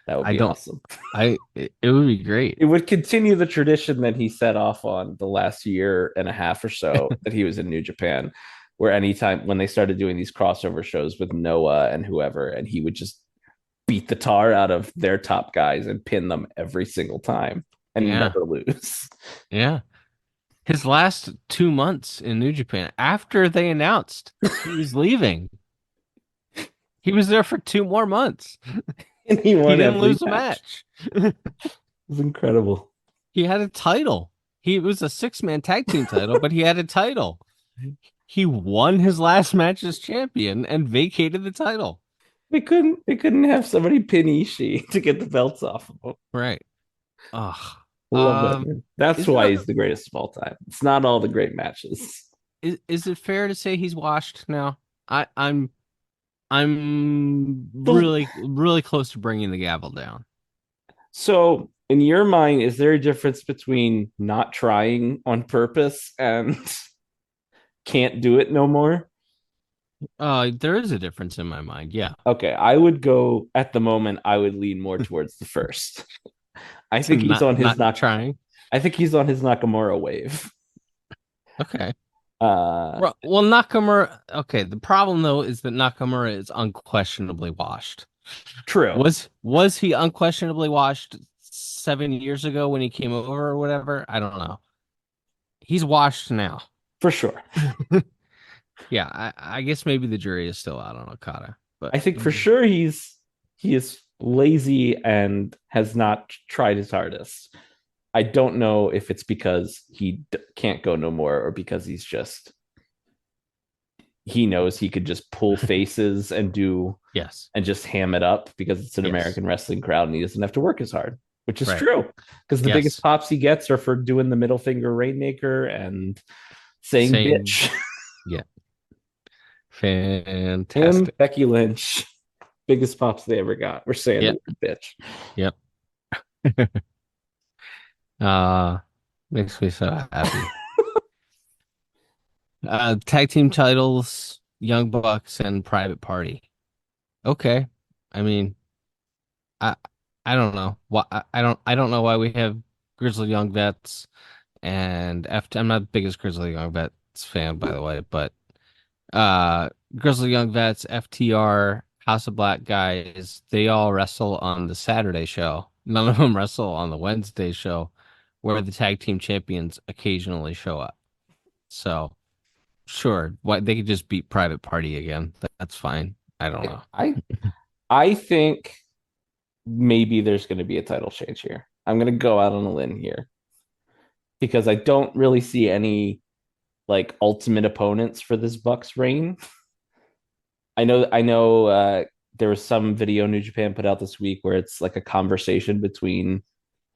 [SPEAKER 3] That would
[SPEAKER 2] I
[SPEAKER 3] be
[SPEAKER 2] don't.
[SPEAKER 3] awesome.
[SPEAKER 2] It would be great.
[SPEAKER 3] It would continue the tradition that he set off on the last year and a half or so that he was in New Japan, where anytime when they started doing these crossover shows with Noah and whoever, and he would just beat the tar out of their top guys and pin them every single time and
[SPEAKER 2] Yeah,
[SPEAKER 3] never lose.
[SPEAKER 2] yeah. His last 2 months in New Japan, after they announced he was leaving, he was there for 2 more months.
[SPEAKER 3] And he
[SPEAKER 2] He
[SPEAKER 3] won
[SPEAKER 2] didn't
[SPEAKER 3] every
[SPEAKER 2] lose a
[SPEAKER 3] match.
[SPEAKER 2] match.
[SPEAKER 3] It was incredible.
[SPEAKER 2] He had a title. He was a six-man tag team title, but he had a title. He won his last match as champion and vacated the title.
[SPEAKER 3] They couldn't have somebody pin Ishii to get the belts off of him.
[SPEAKER 2] Right. Ugh.
[SPEAKER 3] Love that man. That's
[SPEAKER 2] Is it
[SPEAKER 3] why he's the greatest of all time. It's not all the great matches.
[SPEAKER 2] is it fair to say he's washed now? I'm
[SPEAKER 3] The,
[SPEAKER 2] really close to bringing the gavel down.
[SPEAKER 3] so, in your mind, is there a difference between not trying on purpose and can't do it no more?
[SPEAKER 2] There is a difference in my mind. Yeah.
[SPEAKER 3] Okay, I would go at the moment. I would lean more towards the first. I
[SPEAKER 2] To
[SPEAKER 3] think he's on his
[SPEAKER 2] not
[SPEAKER 3] knock.
[SPEAKER 2] trying.
[SPEAKER 3] I think he's on his Nakamura wave.
[SPEAKER 2] Okay.
[SPEAKER 3] Uh,
[SPEAKER 2] Well, Nakamura. Okay. The problem though is that Nakamura is unquestionably washed.
[SPEAKER 3] true,
[SPEAKER 2] Was he unquestionably washed 7 years ago when he came over or whatever? I don't know. He's washed now.
[SPEAKER 3] for sure.
[SPEAKER 2] Yeah, I guess maybe the jury is still out on Okada, but
[SPEAKER 3] I think for sure he is lazy and has not tried his hardest. I don't know if it's because can't go no more or because he knows he could just pull faces
[SPEAKER 2] yes,
[SPEAKER 3] and just ham it up because it's an
[SPEAKER 2] yes,
[SPEAKER 3] American wrestling crowd and he doesn't have to work as hard, which is
[SPEAKER 2] right,
[SPEAKER 3] true. Because the biggest
[SPEAKER 2] yes,
[SPEAKER 3] pops he gets are for doing the middle finger rainmaker and saying
[SPEAKER 2] saying
[SPEAKER 3] bitch.
[SPEAKER 2] yeah,
[SPEAKER 3] Him,
[SPEAKER 2] fantastic.
[SPEAKER 3] Becky Lynch, biggest pops they ever got. We're saying the
[SPEAKER 2] Yep,
[SPEAKER 3] word bitch.
[SPEAKER 2] yep. Uh, makes me so happy. Tag team titles, Young Bucks and Private Party. Okay. I mean, I I don't know. Why I don't know why we have Grizzly Young Vets and I'm not the biggest Grizzly Young Vets fan, by the way, but uh Grizzly Young Vets, FTR, House of Black guys, they all wrestle on the Saturday show. None of them wrestle on the Wednesday show where the tag team champions occasionally show up. So sure, why they could just beat Private Party again. That's fine. I don't know.
[SPEAKER 3] I I think maybe there's going to be a title change here. I'm going to go out on a limb here because I don't really see any like ultimate opponents for this Bucks reign. I know there was some video New Japan put out this week where it's like a conversation between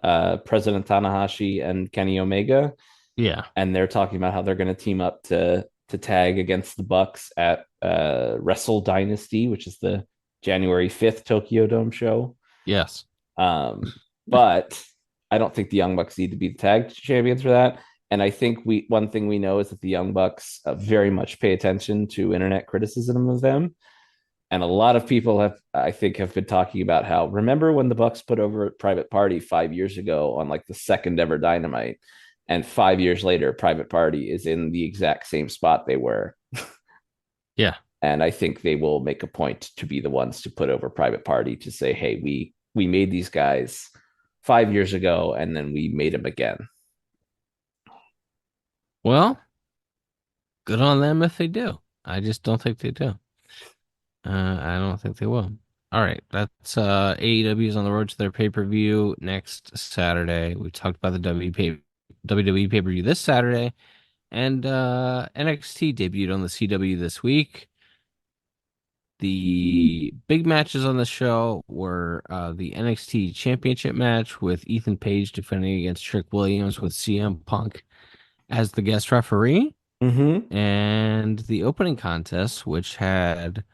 [SPEAKER 3] President Tanahashi and Kenny Omega,
[SPEAKER 2] Yeah.
[SPEAKER 3] and they're talking about how they're going to team up to tag against the Bucks at Wrestle Dynasty, which is the January 5th Tokyo Dome show.
[SPEAKER 2] Yes.
[SPEAKER 3] But I don't think the Young Bucks need to be the tag champions for that. And I think one thing we know is that the Young Bucks very much pay attention to internet criticism of them. And a lot of people I think, have been talking about how remember when the Bucks put over Private Party 5 years ago on like the second ever Dynamite, and 5 years later, Private Party is in the exact same spot they were.
[SPEAKER 2] Yeah.
[SPEAKER 3] And I think they will make a point to be the ones to put over Private Party to say, hey, we made these guys 5 years ago, and then we made them again.
[SPEAKER 2] Well, good on them if they do. I just don't think they do. I don't think they will. All right, that's AEW is on the road to their pay-per-view next Saturday. We talked about the WWE pay-per-view this Saturday, and NXT debuted on the CW this week. The big matches on the show were the NXT Championship match with Ethan Page defending against Trick Williams with CM Punk as the guest referee,
[SPEAKER 3] Mm-hmm.
[SPEAKER 2] and the opening contest, which had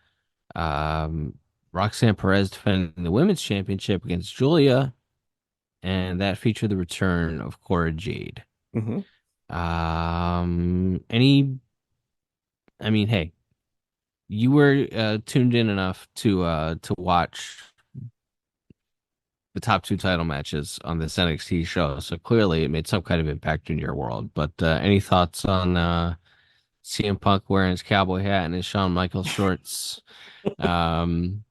[SPEAKER 2] Roxanne Perez defending the women's championship against Julia, and that featured the return of Cora Jade.
[SPEAKER 3] Mm-hmm.
[SPEAKER 2] Any, I mean, hey, you were tuned in enough to watch the top two title matches on this NXT show, so clearly it made some kind of impact in your world. But any thoughts on CM Punk wearing his cowboy hat and his Shawn Michaels shorts? Um,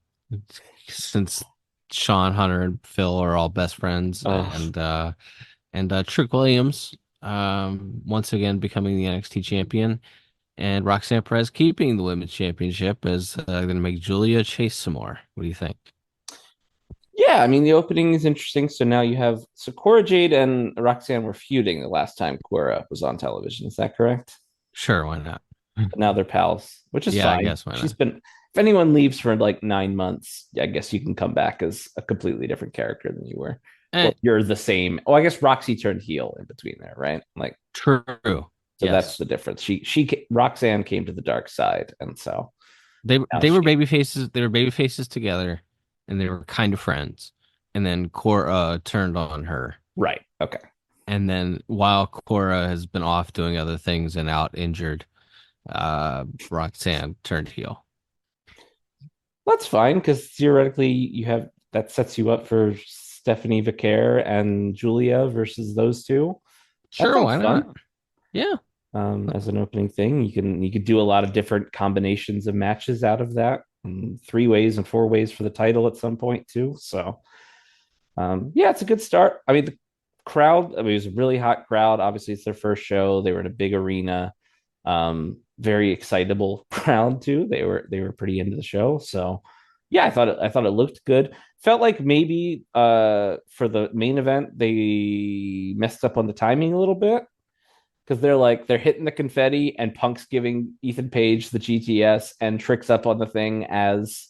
[SPEAKER 2] since Sean Hunter and Phil are all best friends,
[SPEAKER 3] Oh,
[SPEAKER 2] and Trick Williams once again becoming the NXT champion, and Roxanne Perez keeping the women's championship is going to make Julia chase some more. What do you think?
[SPEAKER 3] yeah. I mean, the opening is interesting. So now you have Cora Jade and Roxanne were feuding the last time Cora was on television. Is that correct?
[SPEAKER 2] Sure, why not?
[SPEAKER 3] But now they're pals, which is
[SPEAKER 2] Yeah, I
[SPEAKER 3] fine.
[SPEAKER 2] guess why
[SPEAKER 3] She's
[SPEAKER 2] not?
[SPEAKER 3] been. If anyone leaves for like 9 months, I guess you can come back as a completely different character than you were.
[SPEAKER 2] Eh,
[SPEAKER 3] Well, you're the same. Oh, I guess Roxy turned heel in between there, right? Like,
[SPEAKER 2] true.
[SPEAKER 3] so that's
[SPEAKER 2] Yes,
[SPEAKER 3] the difference. Roxanne came to the dark side, and so now
[SPEAKER 2] they were
[SPEAKER 3] she.
[SPEAKER 2] baby faces. They were baby faces together, and they were kind of friends. And then Cora turned on her.
[SPEAKER 3] Right. Okay.
[SPEAKER 2] And then while Cora has been off doing other things and out injured, Roxanne turned heel.
[SPEAKER 3] That's fine because theoretically you have that sets you up for Stephanie Vicaire and Julia versus those two. That
[SPEAKER 2] Sure,
[SPEAKER 3] sounds
[SPEAKER 2] why
[SPEAKER 3] fun.
[SPEAKER 2] not? Yeah,
[SPEAKER 3] As an opening thing, you could do a lot of different combinations of matches out of that, and 3 ways and 4 ways for the title at some point too. So, yeah, it's a good start. I mean, the crowd. I mean, it was a really hot crowd. Obviously, it's their first show. They were in a big arena. very excitable crowd too. They were pretty into the show. So yeah, I thought it looked good. Felt like maybe for the main event they messed up on the timing a little bit because they're hitting the confetti and Punk's giving Ethan Page the GTS and Trick's up on the thing as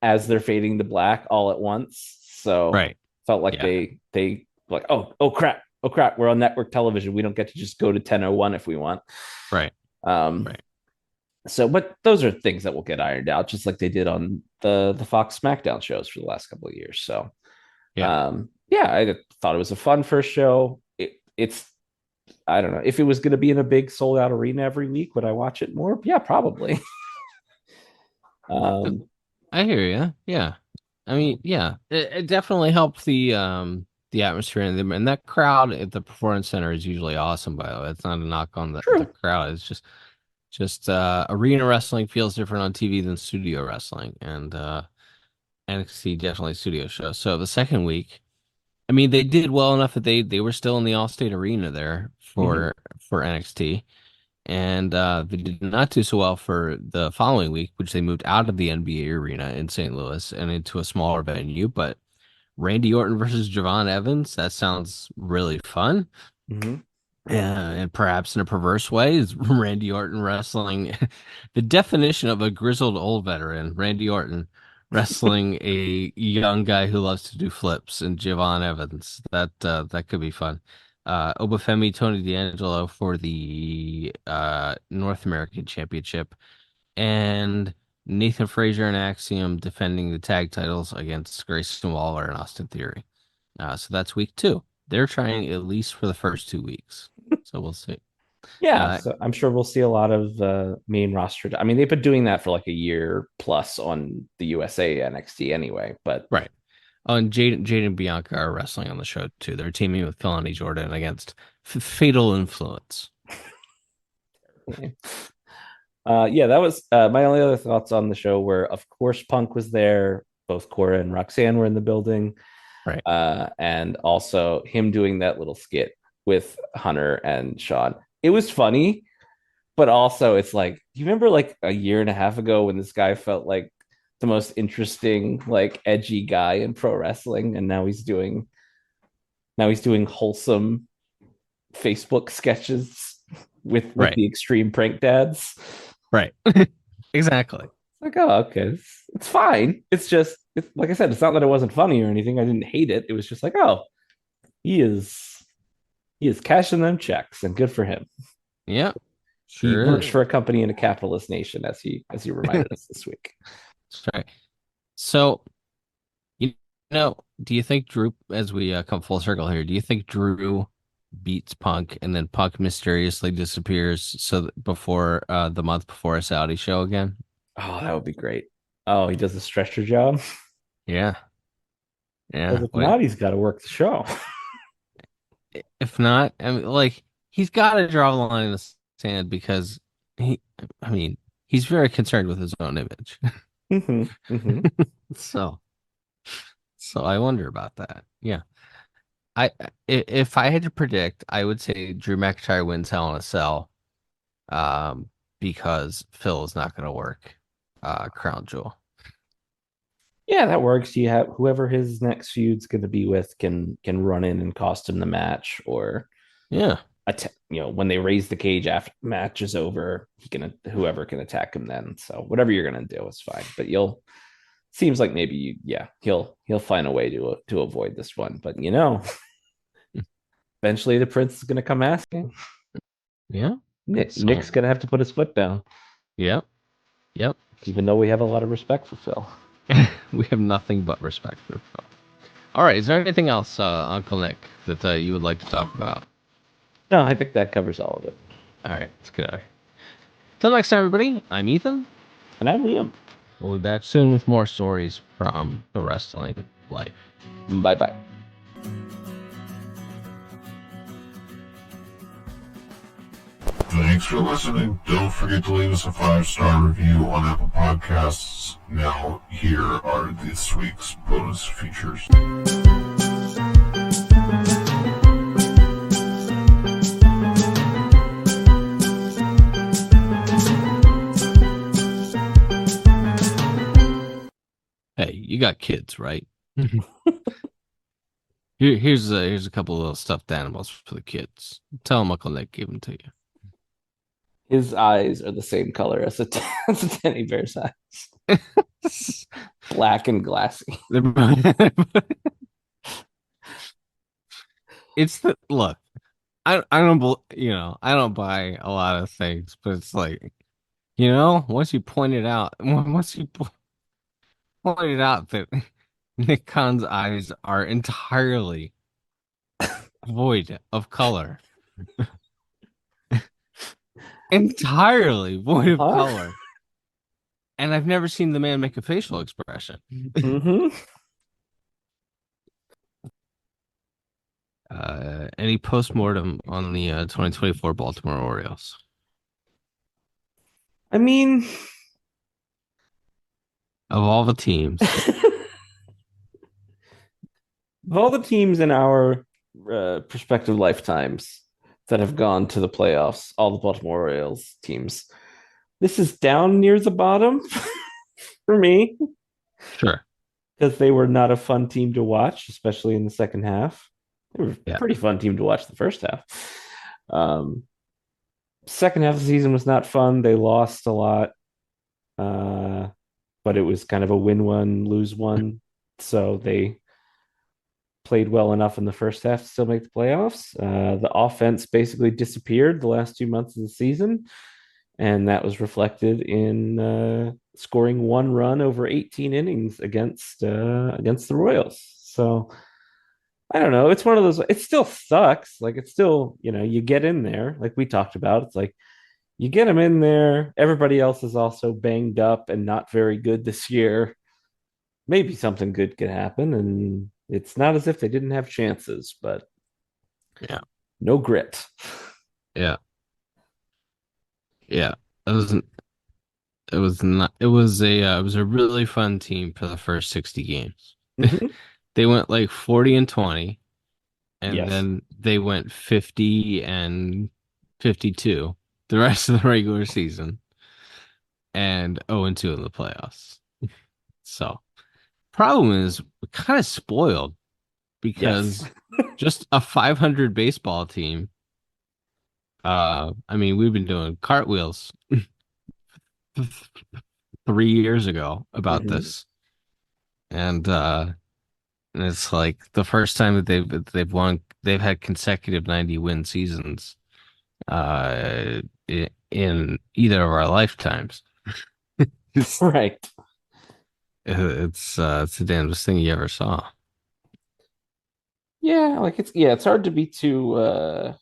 [SPEAKER 3] they're fading to black all at once. So
[SPEAKER 2] Right.
[SPEAKER 3] felt like they like, oh crap, we're on network television. We don't get to just go to 10:01 if we want.
[SPEAKER 2] Right.
[SPEAKER 3] Right. So, but those are things that will get ironed out, just like they did on the Fox SmackDown shows for the last couple of years. So, I thought it was a fun first show. It's I don't know if it was going to be in a big sold out arena every week. Would I watch it more? Yeah, probably.
[SPEAKER 2] I hear you. Yeah, I mean, yeah, it definitely helped the atmosphere and that crowd at the Performance Center is usually awesome. By the way, it's not a knock on the crowd. It's just arena wrestling feels different on TV than studio wrestling, and NXT definitely studio show. So the second week, I mean, they did well enough that they were still in the Allstate Arena there for NXT, and they did not do so well for the following week, which they moved out of the NBA Arena in St. Louis and into a smaller venue. But Randy Orton versus Javon Evans, that sounds really fun. And perhaps in a perverse way, is Randy Orton wrestling the definition of a grizzled old veteran, Randy Orton wrestling a young guy who loves to do flips, and Javon Evans. That could be fun. Obafemi Tony D'Angelo for the North American Championship, and Nathan Frazier and Axiom defending the tag titles against Grayson Waller and Austin Theory. So that's week 2. They're trying at least for the first 2 weeks. So we'll see.
[SPEAKER 3] Yeah, so I'm sure we'll see a lot of main roster. I mean, they've been doing that for like a year plus on the USA NXT anyway. But
[SPEAKER 2] right. Oh, and Jade and Bianca are wrestling on the show too. They're teaming with Phil and Jordan against Fatal Influence.
[SPEAKER 3] That was my only other thoughts on the show were, of course, Punk was there. Both Cora and Roxanne were in the building.
[SPEAKER 2] Right.
[SPEAKER 3] And also him doing that little skit with Hunter and Sean. It was funny, but also it's like, do you remember like a year and a half ago when this guy felt like the most interesting, like edgy guy in pro wrestling, and now he's doing wholesome Facebook sketches with the extreme prank dads.
[SPEAKER 2] Right. Exactly.
[SPEAKER 3] Like, oh, okay, it's fine. It's just, like I said, it's not that it wasn't funny or anything. I didn't hate it. It was just like, oh, he is cashing them checks, and good for him.
[SPEAKER 2] Yeah,
[SPEAKER 3] sure. He works for a company in a capitalist nation, as he reminded us this week.
[SPEAKER 2] That's right. So, do you think Drew, as we come full circle here, do you think Drew beats Punk and then Punk mysteriously disappears before the month before a Saudi show again?
[SPEAKER 3] Oh, that would be great. Oh, he does a stretcher job.
[SPEAKER 2] Yeah.
[SPEAKER 3] If not, he's got to work the show.
[SPEAKER 2] If not, I mean, like, he's got to draw the line in the sand because he's very concerned with his own image. So I wonder about that. Yeah. If I had to predict, I would say Drew McIntyre wins Hell in a Cell, because Phil is not going to work Crown Jewel.
[SPEAKER 3] Yeah, that works. You have whoever his next feud's going to be with can run in and cost him the match, or when they raise the cage after the match is over, whoever can attack him then. So whatever you're going to do is fine. But seems like maybe he'll find a way to avoid this one. But eventually the Prince is going to come asking.
[SPEAKER 2] Yeah,
[SPEAKER 3] Nick's going to have to put his foot down.
[SPEAKER 2] Yep.
[SPEAKER 3] Even though we have a lot of respect for Phil.
[SPEAKER 2] We have nothing but respect for Phil. All right, is there anything else, Uncle Nick, that you would like to talk about?
[SPEAKER 3] No, I think that covers all of it.
[SPEAKER 2] All right, it's good. Till next time, everybody, I'm Ethan.
[SPEAKER 3] And I'm Liam.
[SPEAKER 2] We'll be back soon with more stories from the wrestling life.
[SPEAKER 3] Bye-bye.
[SPEAKER 4] Thanks for listening. Don't forget to leave us a 5-star review on Apple Podcasts. Now, here are this week's bonus features.
[SPEAKER 2] you got kids, right? Here's a couple of little stuffed animals for the kids. Tell them Uncle Nick gave them to you.
[SPEAKER 3] His eyes are the same color as as a teddy bear's eyes, black and glassy.
[SPEAKER 2] It's the look. I don't I don't buy a lot of things, but it's like once you pointed out pointed out that Nick Khan's eyes are entirely void of color, entirely void of
[SPEAKER 3] Huh?
[SPEAKER 2] color, and I've never seen the man make a facial expression.
[SPEAKER 3] Mm-hmm.
[SPEAKER 2] Any postmortem on the 2024 Baltimore Orioles?
[SPEAKER 3] I mean,
[SPEAKER 2] Of all the teams,
[SPEAKER 3] of all the teams in our prospective lifetimes that have gone to the playoffs, all the Baltimore Orioles teams, this is down near the bottom for me
[SPEAKER 2] sure.
[SPEAKER 3] because they were not a fun team to watch, especially in the second half. They were a
[SPEAKER 2] Yeah.
[SPEAKER 3] pretty fun team to watch the first half. Um, Second half of the season was not fun. They lost a lot, but it was kind of a win one, lose one. So they played well enough in the first half to still make the playoffs. The offense basically disappeared the last 2 months of the season, and that was reflected in scoring one run over 18 innings against the Royals. So I don't know. It's one of those. It still sucks. Like it's still, you get in there, like we talked about. It's like you get them in there. Everybody else is also banged up and not very good this year. Maybe something good could happen, and it's not as if they didn't have chances, but
[SPEAKER 2] Yeah.
[SPEAKER 3] no grit.
[SPEAKER 2] Yeah. Yeah. It was it was not it was a really fun team for the first 60 games.
[SPEAKER 3] Mhm.
[SPEAKER 2] They went like 40 and 20, and
[SPEAKER 3] Yes.
[SPEAKER 2] then they went 50 and 52 the rest of the regular season, and 0 and 2 in the playoffs. So problem is we're kind of spoiled
[SPEAKER 3] Yes.
[SPEAKER 2] because just a 500 baseball team. I mean, we've been doing cartwheels 3 years ago about
[SPEAKER 3] Mhm.
[SPEAKER 2] this, and it's like the first time that they've won, they've had consecutive 90-win seasons, in either of our lifetimes. It's
[SPEAKER 3] Right.
[SPEAKER 2] it's the damnedest thing you ever saw.
[SPEAKER 3] Yeah, like it's hard to be too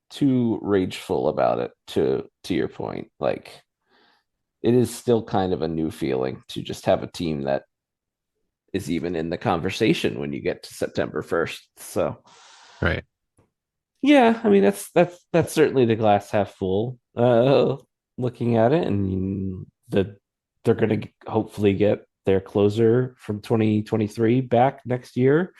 [SPEAKER 3] too rageful about it to your point. Like it is still kind of a new feeling to just have a team that is even in the conversation when you get to September 1st. So
[SPEAKER 2] Right.
[SPEAKER 3] yeah, I mean that's certainly the glass half full. Looking at it, and they're going to hopefully get their closer from 2023 back next year,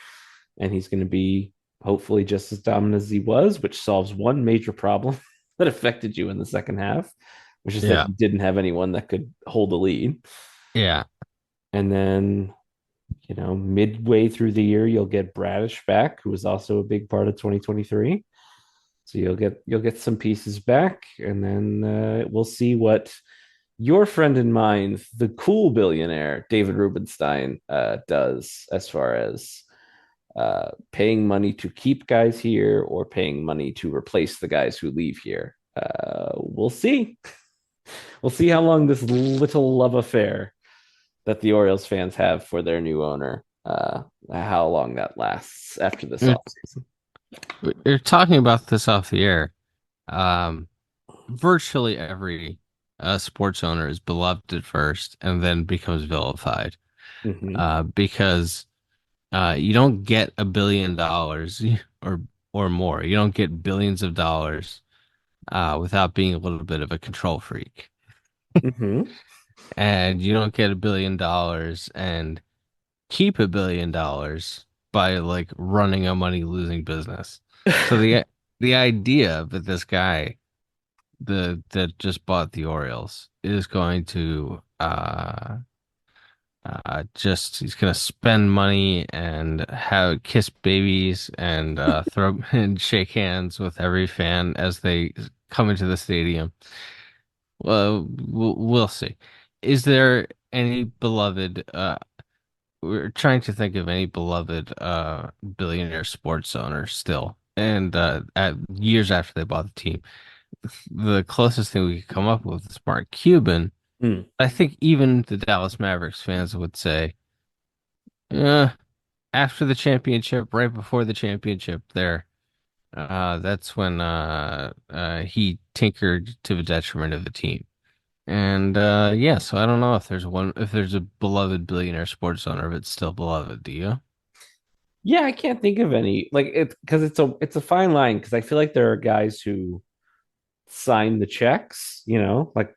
[SPEAKER 3] and he's going to be hopefully just as dominant as he was, which solves one major problem that affected you in the second half, which is that
[SPEAKER 2] Yeah.
[SPEAKER 3] you didn't have anyone that could hold the lead.
[SPEAKER 2] Yeah.
[SPEAKER 3] And then, midway through the year, you'll get Bradish back, who was also a big part of 2023. So you'll get some pieces back, and then we'll see what your friend and mine, the cool billionaire David Rubenstein, does as far as paying money to keep guys here or paying money to replace the guys who leave here. We'll see. We'll see how long this little love affair that the Orioles fans have for their new owner, how long that lasts after this
[SPEAKER 2] You're,
[SPEAKER 3] offseason.
[SPEAKER 2] you're talking about this off the air. Virtually every sports owner is beloved at first and then becomes vilified,
[SPEAKER 3] Mm-hmm.
[SPEAKER 2] because you don't get $1 billion or more. You don't get billions of dollars without being a little bit of a control freak.
[SPEAKER 3] Mm-hmm.
[SPEAKER 2] And you don't get $1 billion and keep $1 billion by like running a money losing business. So the idea that this guy that just bought the Orioles is going to Just he's gonna spend money and have kiss babies and throw and shake hands with every fan as they come into the stadium. Well, we'll see. Is there any beloved? We're trying to think of any beloved billionaire sports owner still, and at years after they bought the team, the closest thing we could come up with is Mark Cuban.
[SPEAKER 3] Hmm.
[SPEAKER 2] I think even the Dallas Mavericks fans would say, "Yeah, after the championship, right before the championship, there, that's when he tinkered to the detriment of the team." And yeah, so I don't know if there's a beloved billionaire sports owner that's still beloved. Do you?
[SPEAKER 3] Yeah, I can't think of any like it because it's a fine line because I feel like there are guys who sign the checks, like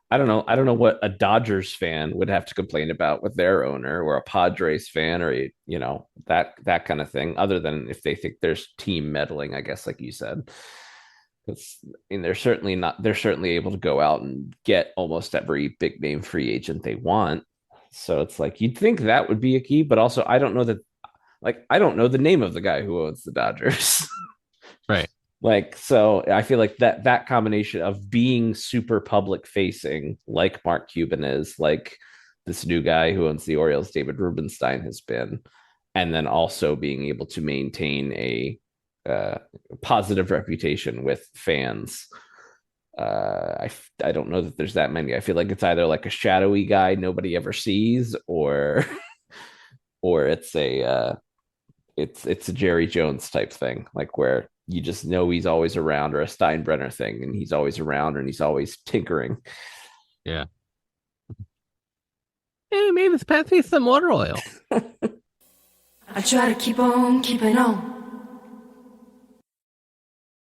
[SPEAKER 3] I don't know what a Dodgers fan would have to complain about with their owner or a Padres fan or that kind of thing, other than if they think there's team meddling, I guess, like you said. Because they're certainly able to go out and get almost every big name free agent they want. So it's like you'd think that would be a key, but also I don't know the name of the guy who owns the Dodgers.
[SPEAKER 2] Right.
[SPEAKER 3] Like, so I feel like that combination of being super public facing, like Mark Cuban is, like this new guy who owns the Orioles, David Rubenstein, has been, and then also being able to maintain a positive reputation with fans. I don't know that there's that many. I feel like it's either like a shadowy guy nobody ever sees, or or it's a Jerry Jones type thing, like where you just know he's always around, or a Steinbrenner thing, and he's always around and he's always tinkering.
[SPEAKER 2] Yeah. Hey, maybe it's pass me some motor oil.
[SPEAKER 5] I try to keep on keeping on.